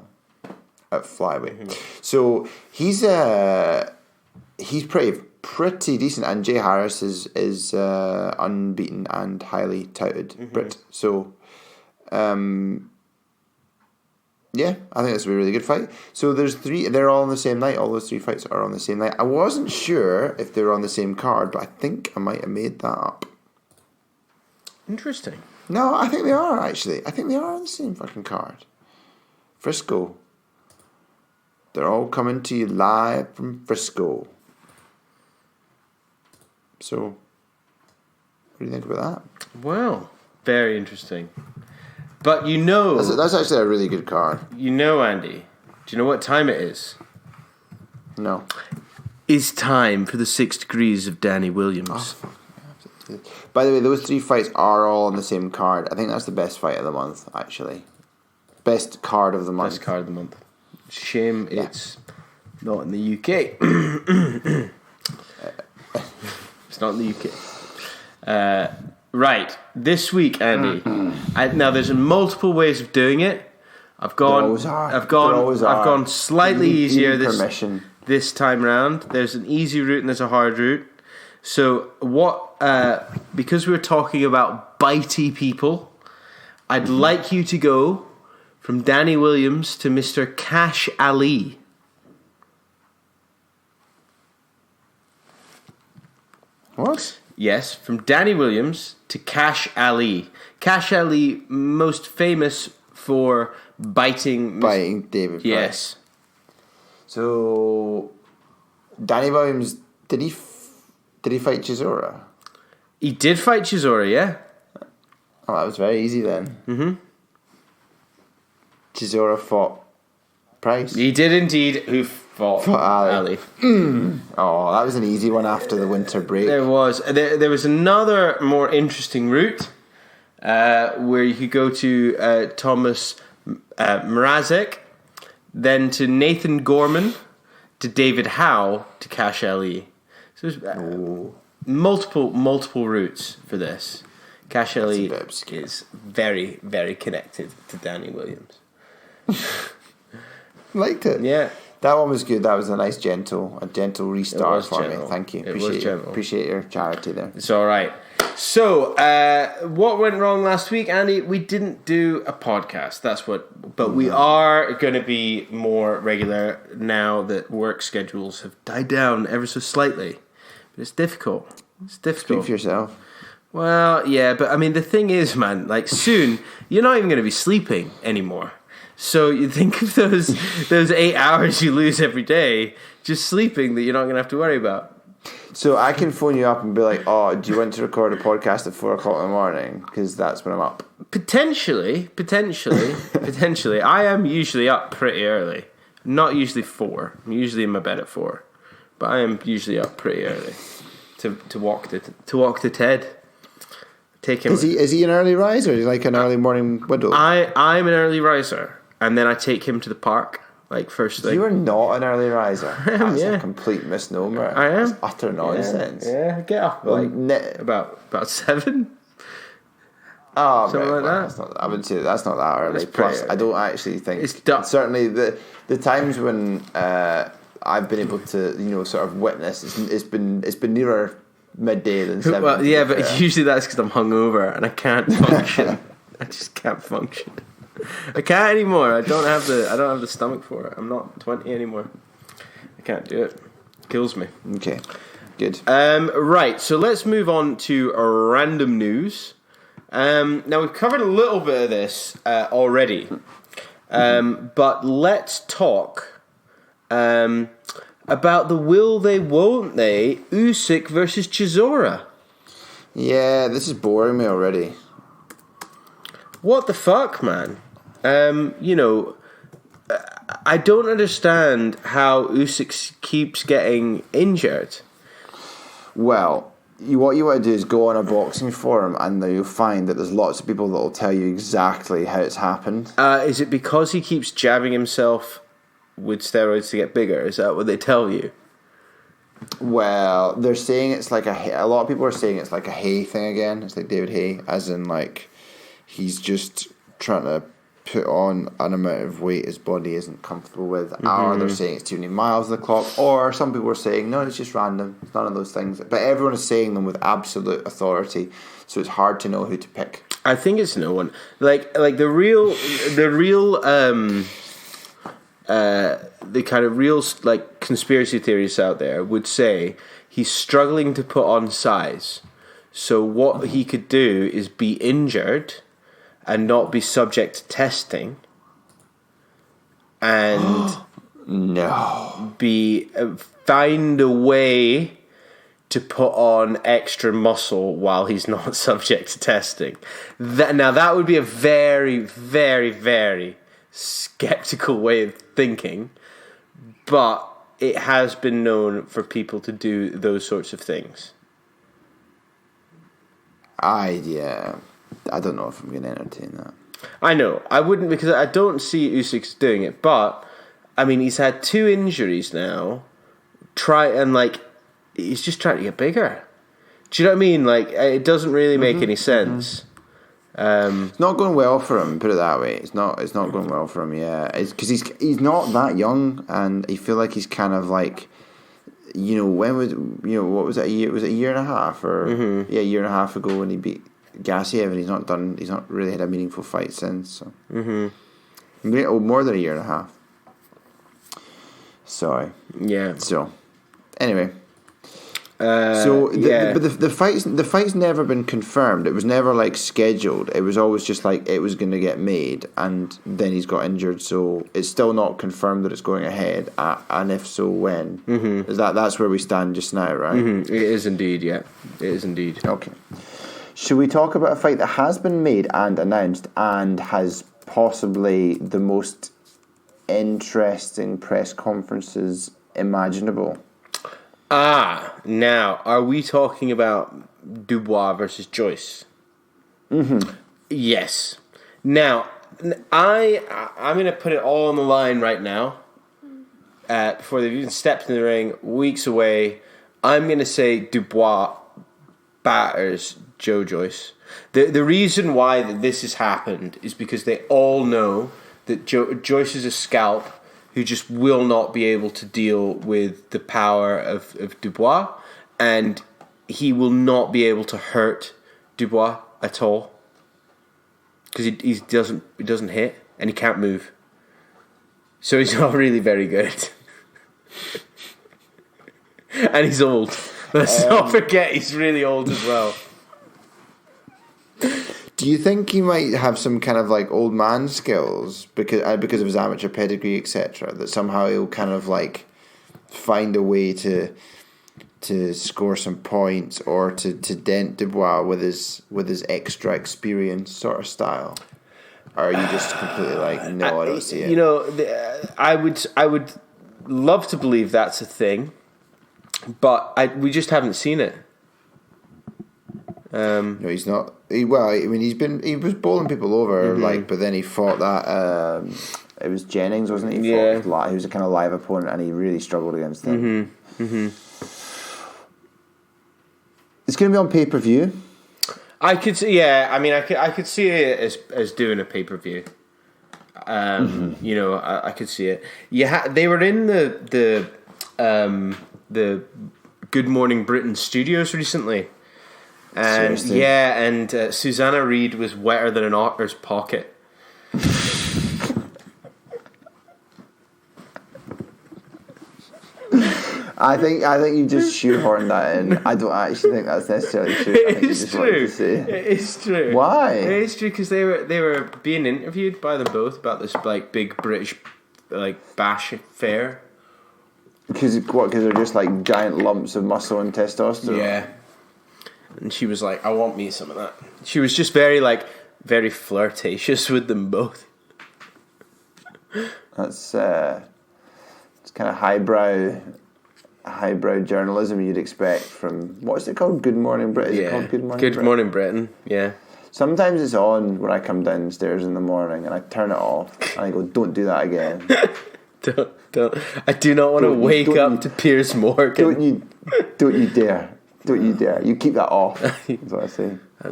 at flyweight. Mm-hmm. So he's pretty decent, and Jay Harris is unbeaten and highly touted Brit. So yeah, I think this will be a really good fight. So there's three. They're all on the same night. All those three fights are on the same night. I wasn't sure if they were on the same card, but I think I might have made that up. Interesting. No, I think they are, actually. I think they are on the same fucking card. Frisco. They're all coming to you live from Frisco. So, what do you think about that? Well, very interesting. But you know... That's actually a really good card. You know, Andy. Do you know what time it is? No. It's time for the 6 degrees of Danny Williams. Oh, by the way, those three fights are all on the same card. I think that's the best fight of the month, actually. Best card of the month. Best card of the month. Shame it's not in the UK. It's not in the UK. Right, this week, Andy. Now, there's multiple ways of doing it. I've gone slightly easier this time round. There's an easy route and there's a hard route. So because we're talking about bitey people, I'd like you to go from Danny Williams to Mr. Kash Ali. What? Yes, from Danny Williams to Kash Ali. Kash Ali, most famous for biting David Price. Yes. So, Danny Williams, did he fight Chisora? He did fight Chisora, yeah. Oh, that was very easy then. Mm-hmm. Chisora fought Price. He did indeed. Who fought Ali. Oh, that was an easy one after the winter break. There was. There was another more interesting route where you could go to Thomas Mrazek, then to Nathan Gorman, to David Howe, to Kash Ali. So there's multiple routes for this. Kash Ali is very, very connected to Danny Williams. Liked it. Yeah. That one was good. That was a nice gentle restart for me. Thank you. Appreciate your charity there. It's all right. So, what went wrong last week, Andy? We didn't do a podcast. But we are going to be more regular now that work schedules have died down ever so slightly. But it's difficult. Speak for yourself. Well, yeah, but I mean, the thing is, man, like soon you're not even going to be sleeping anymore. So you think of those 8 hours you lose every day just sleeping that you're not going to have to worry about. So I can phone you up and be like, "Oh, do you want to record a podcast at 4 o'clock in the morning? Because that's when I'm up." Potentially. I am usually up pretty early. Not usually 4. I'm usually in my bed at 4, but I am usually up pretty early to walk to Ted. Take him. Is he an early riser? Is he like an early morning widow? I'm an early riser, and then I take him to the park. Like first thing. You are not an early riser. That's yeah. a complete misnomer. I am. It's utter nonsense. Yeah, get up Like about 7. Oh, Something like that. That's not, I wouldn't say that's not that early. That's Plus, pretty- I don't actually think It's done. certainly the times when I've been able to sort of witness it's been nearer midday than 7. Well, yeah, but usually that's because I'm hungover and I can't function. I just can't function. I can't anymore. I don't have the stomach for it. I'm not 20 anymore. I can't do it. It kills me. Okay, good. Right, so let's move on to random news. Now we've covered a little bit of this already, but let's talk about the will they, won't they, Usyk versus Chisora. Yeah, this is boring me already. What the fuck, man? I don't understand how Usyk keeps getting injured. Well, what you want to do is go on a boxing forum, and then you'll find that there's lots of people that will tell you exactly how it's happened. Is it because he keeps jabbing himself with steroids to get bigger? Is that what they tell you? Well, they're saying it's like a lot of people are saying it's like a Hay thing again. It's like David Hay, as in like he's just trying to put on an amount of weight his body isn't comfortable with, or they're saying it's too many miles on the clock, or some people are saying no, it's just random. It's none of those things. But everyone is saying them with absolute authority, so it's hard to know who to pick. I think it's no one. Like the kind of real like conspiracy theorists out there would say he's struggling to put on size. So what he could do is be injured and not be subject to testing, and find a way to put on extra muscle while he's not subject to testing. That would be a very, very, very skeptical way of thinking, but it has been known for people to do those sorts of things. I don't know if I'm going to entertain that. I know. I wouldn't, because I don't see Usyk doing it. But, I mean, he's had 2 injuries now. He's just trying to get bigger. Do you know what I mean? Like, it doesn't really make any sense. It's not going well for him, put it that way. It's not going well for him, yeah. It's because he's not that young, and I feel like he's kind of like, when was, what was it, a year? Was it a year and a half? Or, a year and a half ago when he beat Garcia, and he's not really had a meaningful fight since. So. More than a year and a half. Sorry. Yeah. So, anyway. But the fight's never been confirmed. It was never like scheduled. It was always just like it was going to get made, and then he's got injured. So it's still not confirmed that it's going ahead. And if so, when? Is that's where we stand just now, right? It is indeed. Yeah, it is indeed. Okay. Should we talk about a fight that has been made and announced and has possibly the most interesting press conferences imaginable? Now, are we talking about Dubois versus Joyce? Yes. Now, I'm going to put it all on the line right now. Before they've even stepped in the ring, weeks away, I'm going to say Dubois batters Joyce. The reason why this has happened is because they all know that Joyce is a scalp who just will not be able to deal with the power of Dubois, and he will not be able to hurt Dubois at all because he doesn't hit and he can't move, so he's not really very good. And he's old. Let's not forget he's really old as well. Do you think he might have some kind of like old man skills because of his amateur pedigree, etc.? That somehow he'll kind of like find a way to score some points or to dent Dubois with his extra experience sort of style? Or are you just completely like, no, I don't see it? I would love to believe that's a thing, but we just haven't seen it. No, he's not. He was bowling people over, but then he fought that. It was Jennings, wasn't it? He was a kind of live opponent, and he really struggled against him. It's going to be on pay-per-view. I could see. Yeah, I mean, I could see it as doing a pay-per-view. You know, I could see it. They were in the Good Morning Britain studios recently, and Seriously? Susanna Reid was wetter than an otter's pocket. I think you just shoehorned that in. I don't actually think that's necessarily true. It's true. It's true. Why? It's true because they were being interviewed by them both about this like big British like bash fair. Because they're just like giant lumps of muscle and testosterone. Yeah. And she was like, "I want me some of that." She was just very flirtatious with them both. That's it's kind of highbrow journalism you'd expect from, what's it called? Good Morning Britain. Is it called Good Morning Britain. Yeah. Sometimes it's on when I come downstairs in the morning and I turn it off and I go, "Don't do that again." Don't. I do not want to wake up to Piers Morgan. Don't you dare. Don't you dare. You keep that off. That's what I say. I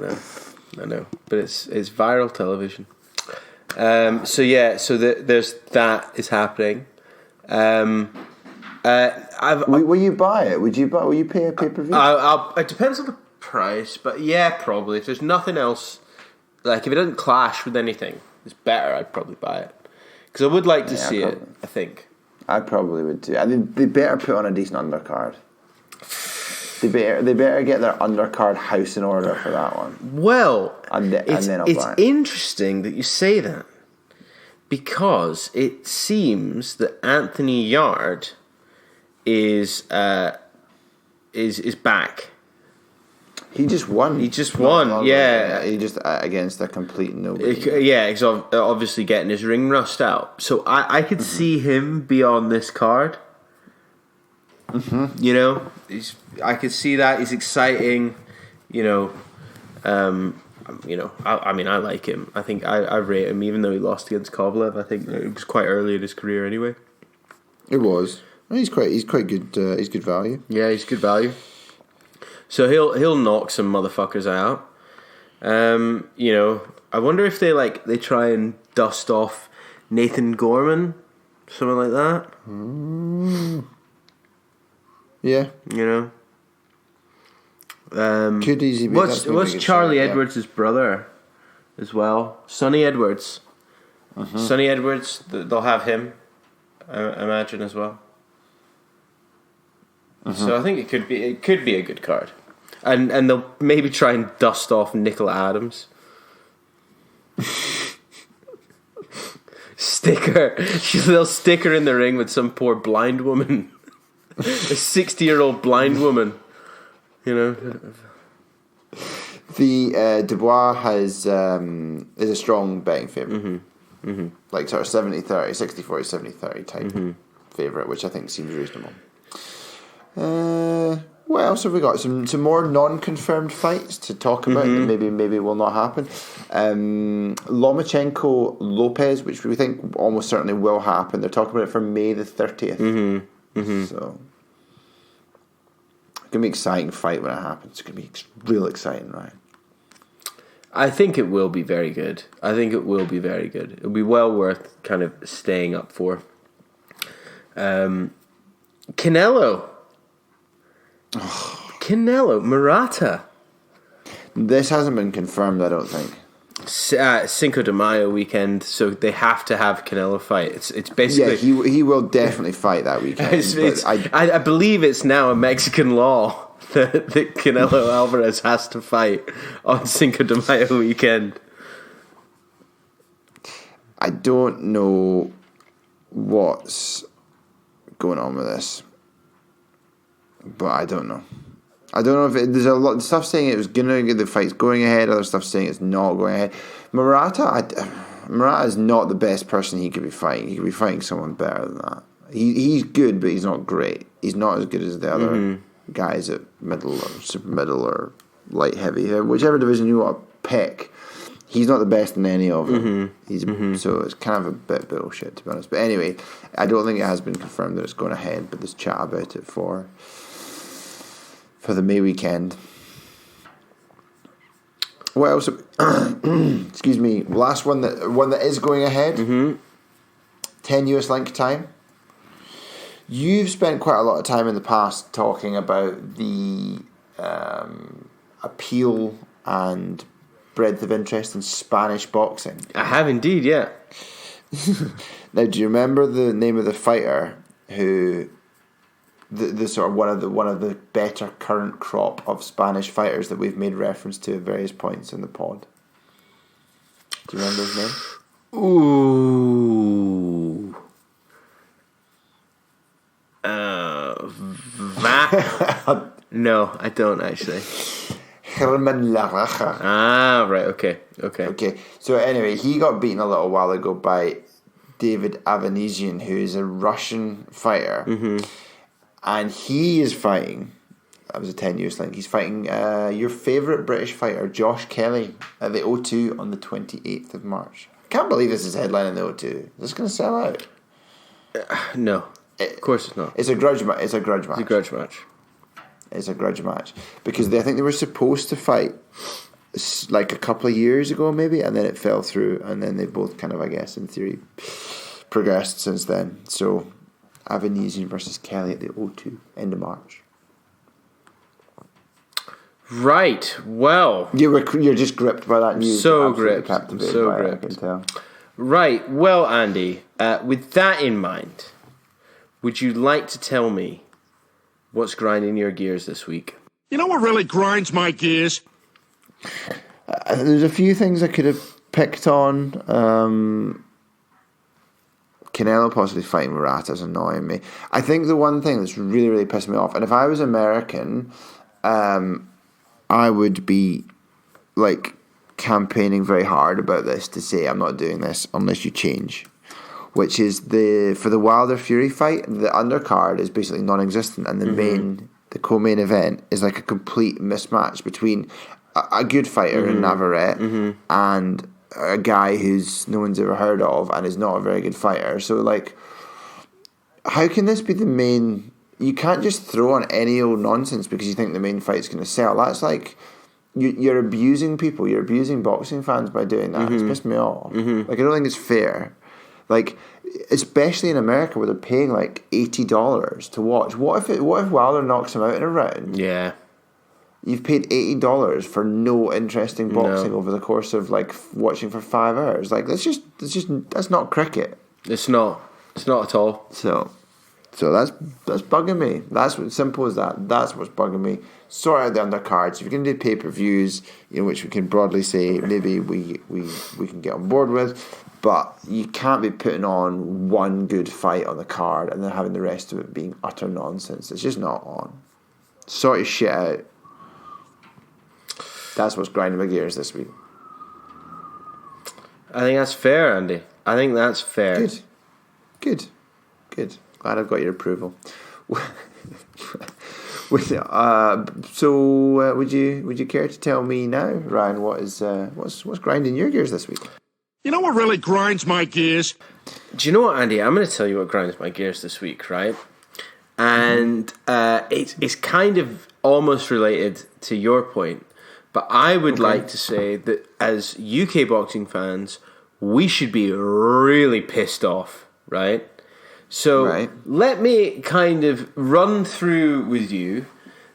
know. But it's viral television. There's that is happening. Will you buy it? Will you pay a pay-per-view? It depends on the price, but yeah, probably. If there's nothing else, like if it doesn't clash with anything, it's better. I'd probably buy it because I would like to see it. I think I probably would too. I mean, they better put on a decent undercard. They better get their undercard house in order for that one. Well, and then I'll buy it. It's interesting that you say that because it seems that Anthony Yard is back. He just won. He just against a complete nobody. He's obviously getting his ring rust out. So I could see him be on this card. You know, I could see that. He's exciting. I mean, I like him. I think I rate him, even though he lost against Kovalev. I think it was quite early in his career, anyway. It was. He's quite good. He's good value. Yeah, he's good value. So he'll knock some motherfuckers out. I wonder if they try and dust off Nathan Gorman, something like that. Yeah, could easily be. What's Charlie Edwards' brother as well? Sonny Edwards. Sonny Edwards. They'll have him, I imagine, as well. So I think it could be a good card, and they'll maybe try and dust off Nicola Adams. They'll stick her in the ring with some poor blind woman, a 60-year-old blind woman. The Dubois is a strong betting favourite. Like sort of 70-30, 60-40, 70-30 type favourite, which I think seems reasonable. What else have we got? Some more non-confirmed fights to talk about that maybe will not happen. Lomachenko Lopez, which we think almost certainly will happen. They're talking about it for May the 30th. So it's gonna be an exciting fight when it happens. It's gonna be real exciting, right? I think it will be very good. It'll be well worth kind of staying up for. Canelo, Murata. This hasn't been confirmed, I don't think. Cinco de Mayo weekend, so they have to have Canelo fight. It's basically he will definitely fight that weekend. I believe it's now a Mexican law that Canelo Alvarez has to fight on Cinco de Mayo weekend. I don't know what's going on with this, but I don't know. I don't know if there's a lot of stuff saying it was going to get the fight's going ahead, other stuff saying it's not going ahead. Murata is not the best person he could be fighting. He could be fighting someone better than that. He's good, but he's not great. He's not as good as the other guys at middle or super middle or light heavy, whichever division you want to pick. He's not the best in any of them. So it's kind of a bit bullshit, to be honest. But anyway, I don't think it has been confirmed that it's going ahead, but there's chat about it for the May weekend. What else? Excuse me. Last one that is going ahead. 10 US link time. You've spent quite a lot of time in the past talking about the appeal and breadth of interest in Spanish boxing. I have indeed, yeah. Now, do you remember the name of the fighter who the sort of one of the better current crop of Spanish fighters that we've made reference to at various points in the pod? Do you remember his name? Ooh. No, I don't actually. Herman Laraja. Ah, right, okay. Okay, so anyway, he got beaten a little while ago by David Avanesian, who is a Russian fighter. And he is fighting, that was a 10 US link, he's fighting your favourite British fighter, Josh Kelly, at the O2 on the 28th of March. I can't believe this is headlining the O2. Is this going to sell out? No, of course it's not. It's a grudge match. It's a grudge match. Because I think they were supposed to fight like a couple of years ago maybe, and then it fell through, and then they both kind of, I guess, in theory, progressed since then. So Avanesian versus Kelly at the O2, end of March. Right, well, you're just gripped by that news. So gripped. I can tell. Right, well, Andy, with that in mind, would you like to tell me what's grinding your gears this week? You know what really grinds my gears? There's a few things I could have picked on. Canelo possibly fighting Murata is annoying me. I think the one thing that's really, really pissed me off, and if I was American, I would be like campaigning very hard about this to say I'm not doing this unless you change. Which is for the Wilder Fury fight, the undercard is basically non-existent, and the co-main event is like a complete mismatch between a good fighter in Navarrete and a guy who's no one's ever heard of and is not a very good fighter. So like, how can this be the main? You can't just throw on any old nonsense because you think the main fight's going to sell. That's like you're abusing people. You're abusing boxing fans by doing that. It's pissed me off. Like, I don't think it's fair. Like, especially in America where they're paying like $80 to watch. What if Wilder knocks him out in a round? Yeah. You've paid $80 for no interesting boxing over the course of like watching for 5 hours. Like, that's not cricket. It's not at all. So that's bugging me. That's what, simple as that. That's what's bugging me. Sort out the undercards. If you're going to do pay-per-views, which we can broadly say maybe we can get on board with, but you can't be putting on one good fight on the card and then having the rest of it being utter nonsense. It's just not on. Sort your shit out. That's what's grinding my gears this week. I think that's fair, Andy. I think that's fair. Good. Glad I've got your approval. So, would you care to tell me now, Ryan, what's grinding your gears this week? You know what really grinds my gears? Do you know what, Andy? I'm going to tell you what grinds my gears this week, right? And it's kind of almost related to your point, but I would like to say that as UK boxing fans, we should be really pissed off, right? So let me kind of run through with you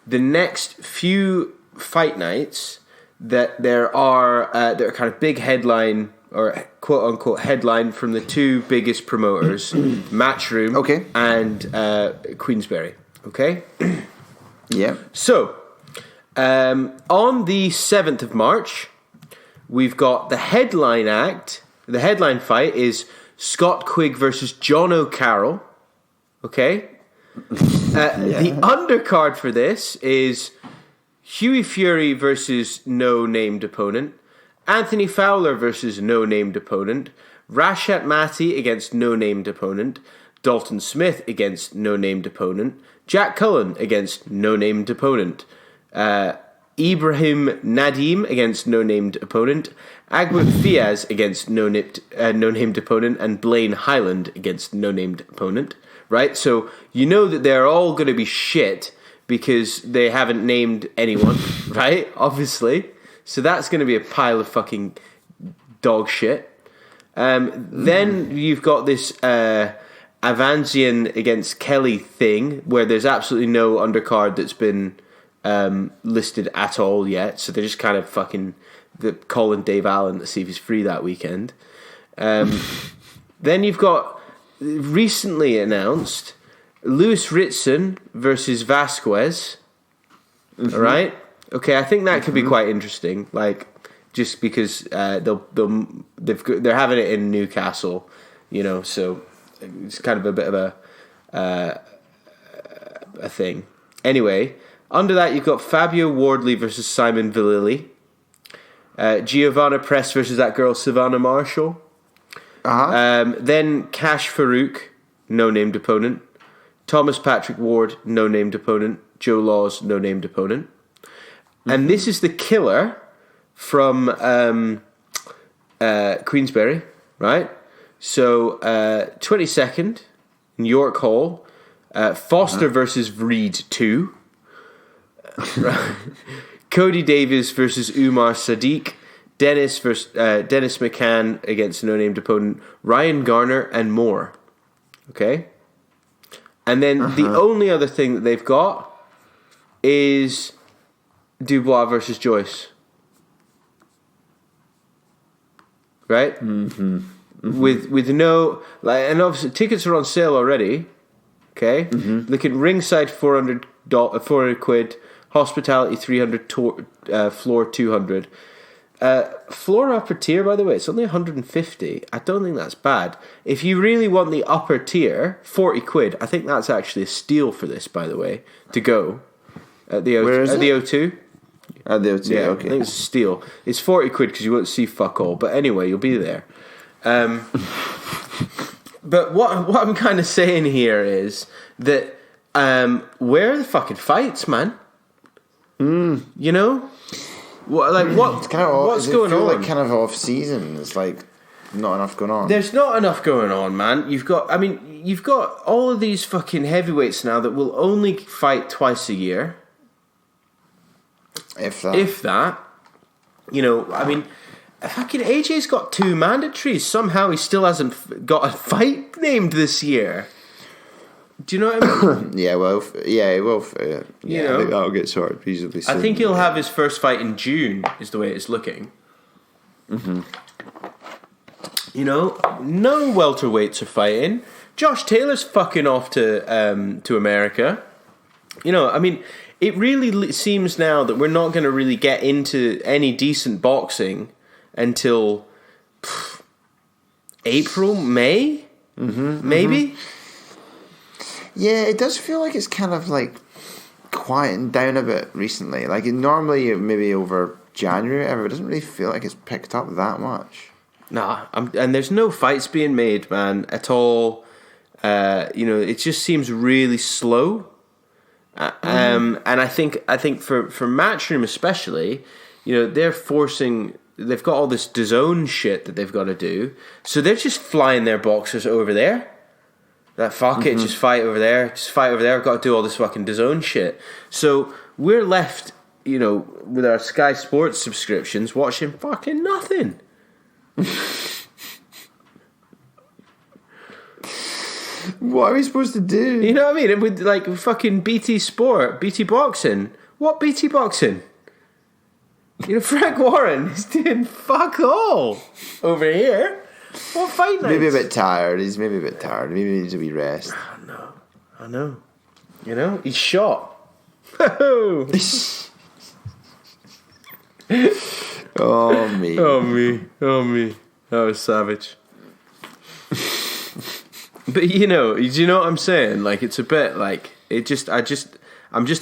the next few fight nights that there are that are kind of big headline or quote unquote headline from the two biggest promoters, Matchroom and Queensberry. Okay? Yeah. So on the 7th of March, we've got the headline act. The headline fight is Scott Quigg versus John O'Carroll. Okay? The undercard for this is Hughie Fury versus no named opponent, Anthony Fowler versus no named opponent, Rashat Mati against no named opponent, Dalton Smith against no named opponent, Jack Cullen against no named opponent. Ibrahim Nadim against no-named opponent. Agwit Fiaz against no-named opponent. And Blaine Highland against no-named opponent. Right? So you know that they're all going to be shit because they haven't named anyone. Right? Obviously. So that's going to be a pile of fucking dog shit. Then you've got this Avanzian against Kelly thing where there's absolutely no undercard that's been listed at all yet. So they're just kind of fucking calling Dave Allen to see if he's free that weekend. Then you've got recently announced Lewis Ritson versus Vasquez. All right? Okay, I think that could be quite interesting. Like, just because they're having it in Newcastle, you know, so it's kind of a bit of a thing. Anyway, under that you've got Fabio Wardley versus Simon Vallily, Giovanna Press versus that girl Savannah Marshall, then Kash Farouk, no-named opponent, Thomas Patrick Ward, no-named opponent, Joe Laws, no-named opponent. And this is the killer from Queensberry, right? So 22nd in York Hall, Foster versus Reed 2, Cody Davies versus Umar Sadiq, Dennis McCann against no-named opponent, Ryan Garner, and more. Okay? And then the only other thing that they've got is Dubois versus Joyce. Right? With no... and obviously, tickets are on sale already. Okay? Look at ringside 400 quid, hospitality 300, floor 200. Floor upper tier, by the way, it's only 150. I don't think that's bad. If you really want the upper tier, 40 quid. I think that's actually a steal for this, by the way, to go at the Where is it? the O2. At the O2, Yeah, okay. I think it's a steal. It's 40 quid because you won't see fuck all. But anyway, you'll be there. But what I'm kind of saying here is that where are the fucking fights, man? You know? It's kind of what's going on? Like kind of off season. It's like not enough going on. There's not enough going on, man. You've got all of these fucking heavyweights now that will only fight twice a year. If that. You know, I mean, fucking AJ's got 2 mandatories. Somehow he still hasn't got a fight named this year. Do you know what I mean? Yeah, well, it will. You know, I think that'll get sorted reasonably soon. I think he'll have his first fight in June, is the way it's looking. You know, no welterweights are fighting. Josh Taylor's fucking off to America. You know, I mean, it really seems now that we're not going to really get into any decent boxing until April, May, maybe. Yeah, it does feel like it's kind of like quieting down a bit recently. Like normally maybe over January or whatever, it doesn't really feel like it's picked up that much. Nah, and there's no fights being made, man, at all. You know, it just seems really slow. And I think for Matchroom especially, you know, they've got all this DAZN shit that they've got to do, so they're just flying their boxers over there. That fuck it, just fight over there. I've got to do all this fucking DAZN shit. So we're left, you know, with our Sky Sports subscriptions, watching fucking nothing. What are we supposed to do? You know what I mean? And with like fucking BT Sport, BT Boxing. What BT Boxing? You know, Frank Warren is doing fuck all over here. What fight nights? Maybe a bit tired. He's maybe a bit tired. Maybe he needs a wee rest. I know. You know, he's shot. Oh me. That was savage. But do you know what I'm saying? Like, it's a bit like I'm just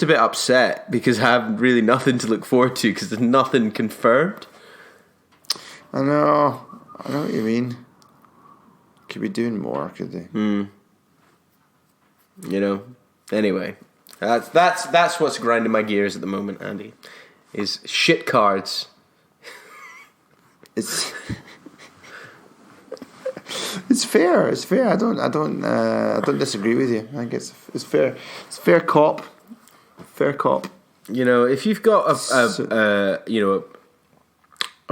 a bit upset because I have really nothing to look forward to because there's nothing confirmed. I know what you mean. Could be doing more, could they? You know. Anyway, that's what's grinding my gears at the moment, Andy. is shit cards. It's fair. It's fair. I don't disagree with you. I think it's fair. It's fair cop. Fair cop. You know, if you've got a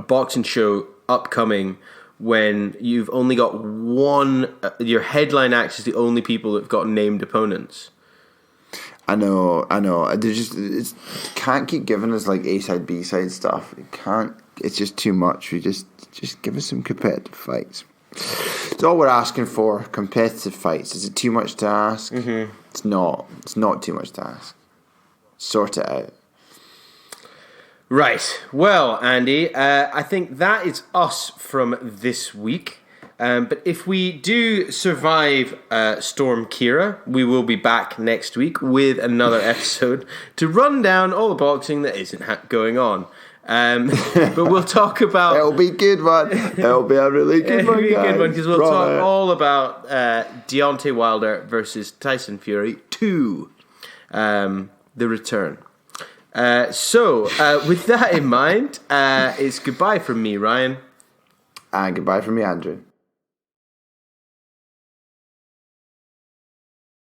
boxing show upcoming when you've only got one, your headline acts is the only people that've got named opponents. I know. They can't keep giving us like A side, B side stuff. It can't. It's just too much. We just give us some competitive fights. It's all we're asking for. Competitive fights. Is it too much to ask? Mm-hmm. It's not. It's not too much to ask. Sort it out. Right. Well, Andy, I think that is us from this week. But if we do survive Storm Kira, we will be back next week with another episode to run down all the boxing that isn't going on. But we'll talk about... It'll be a good one. It'll be a really good one, guys. It'll be a good one because we'll talk all about Deontay Wilder versus Tyson Fury 2, the return. So, with that in mind, it's goodbye from me, Ryan. And goodbye from me, Andrew.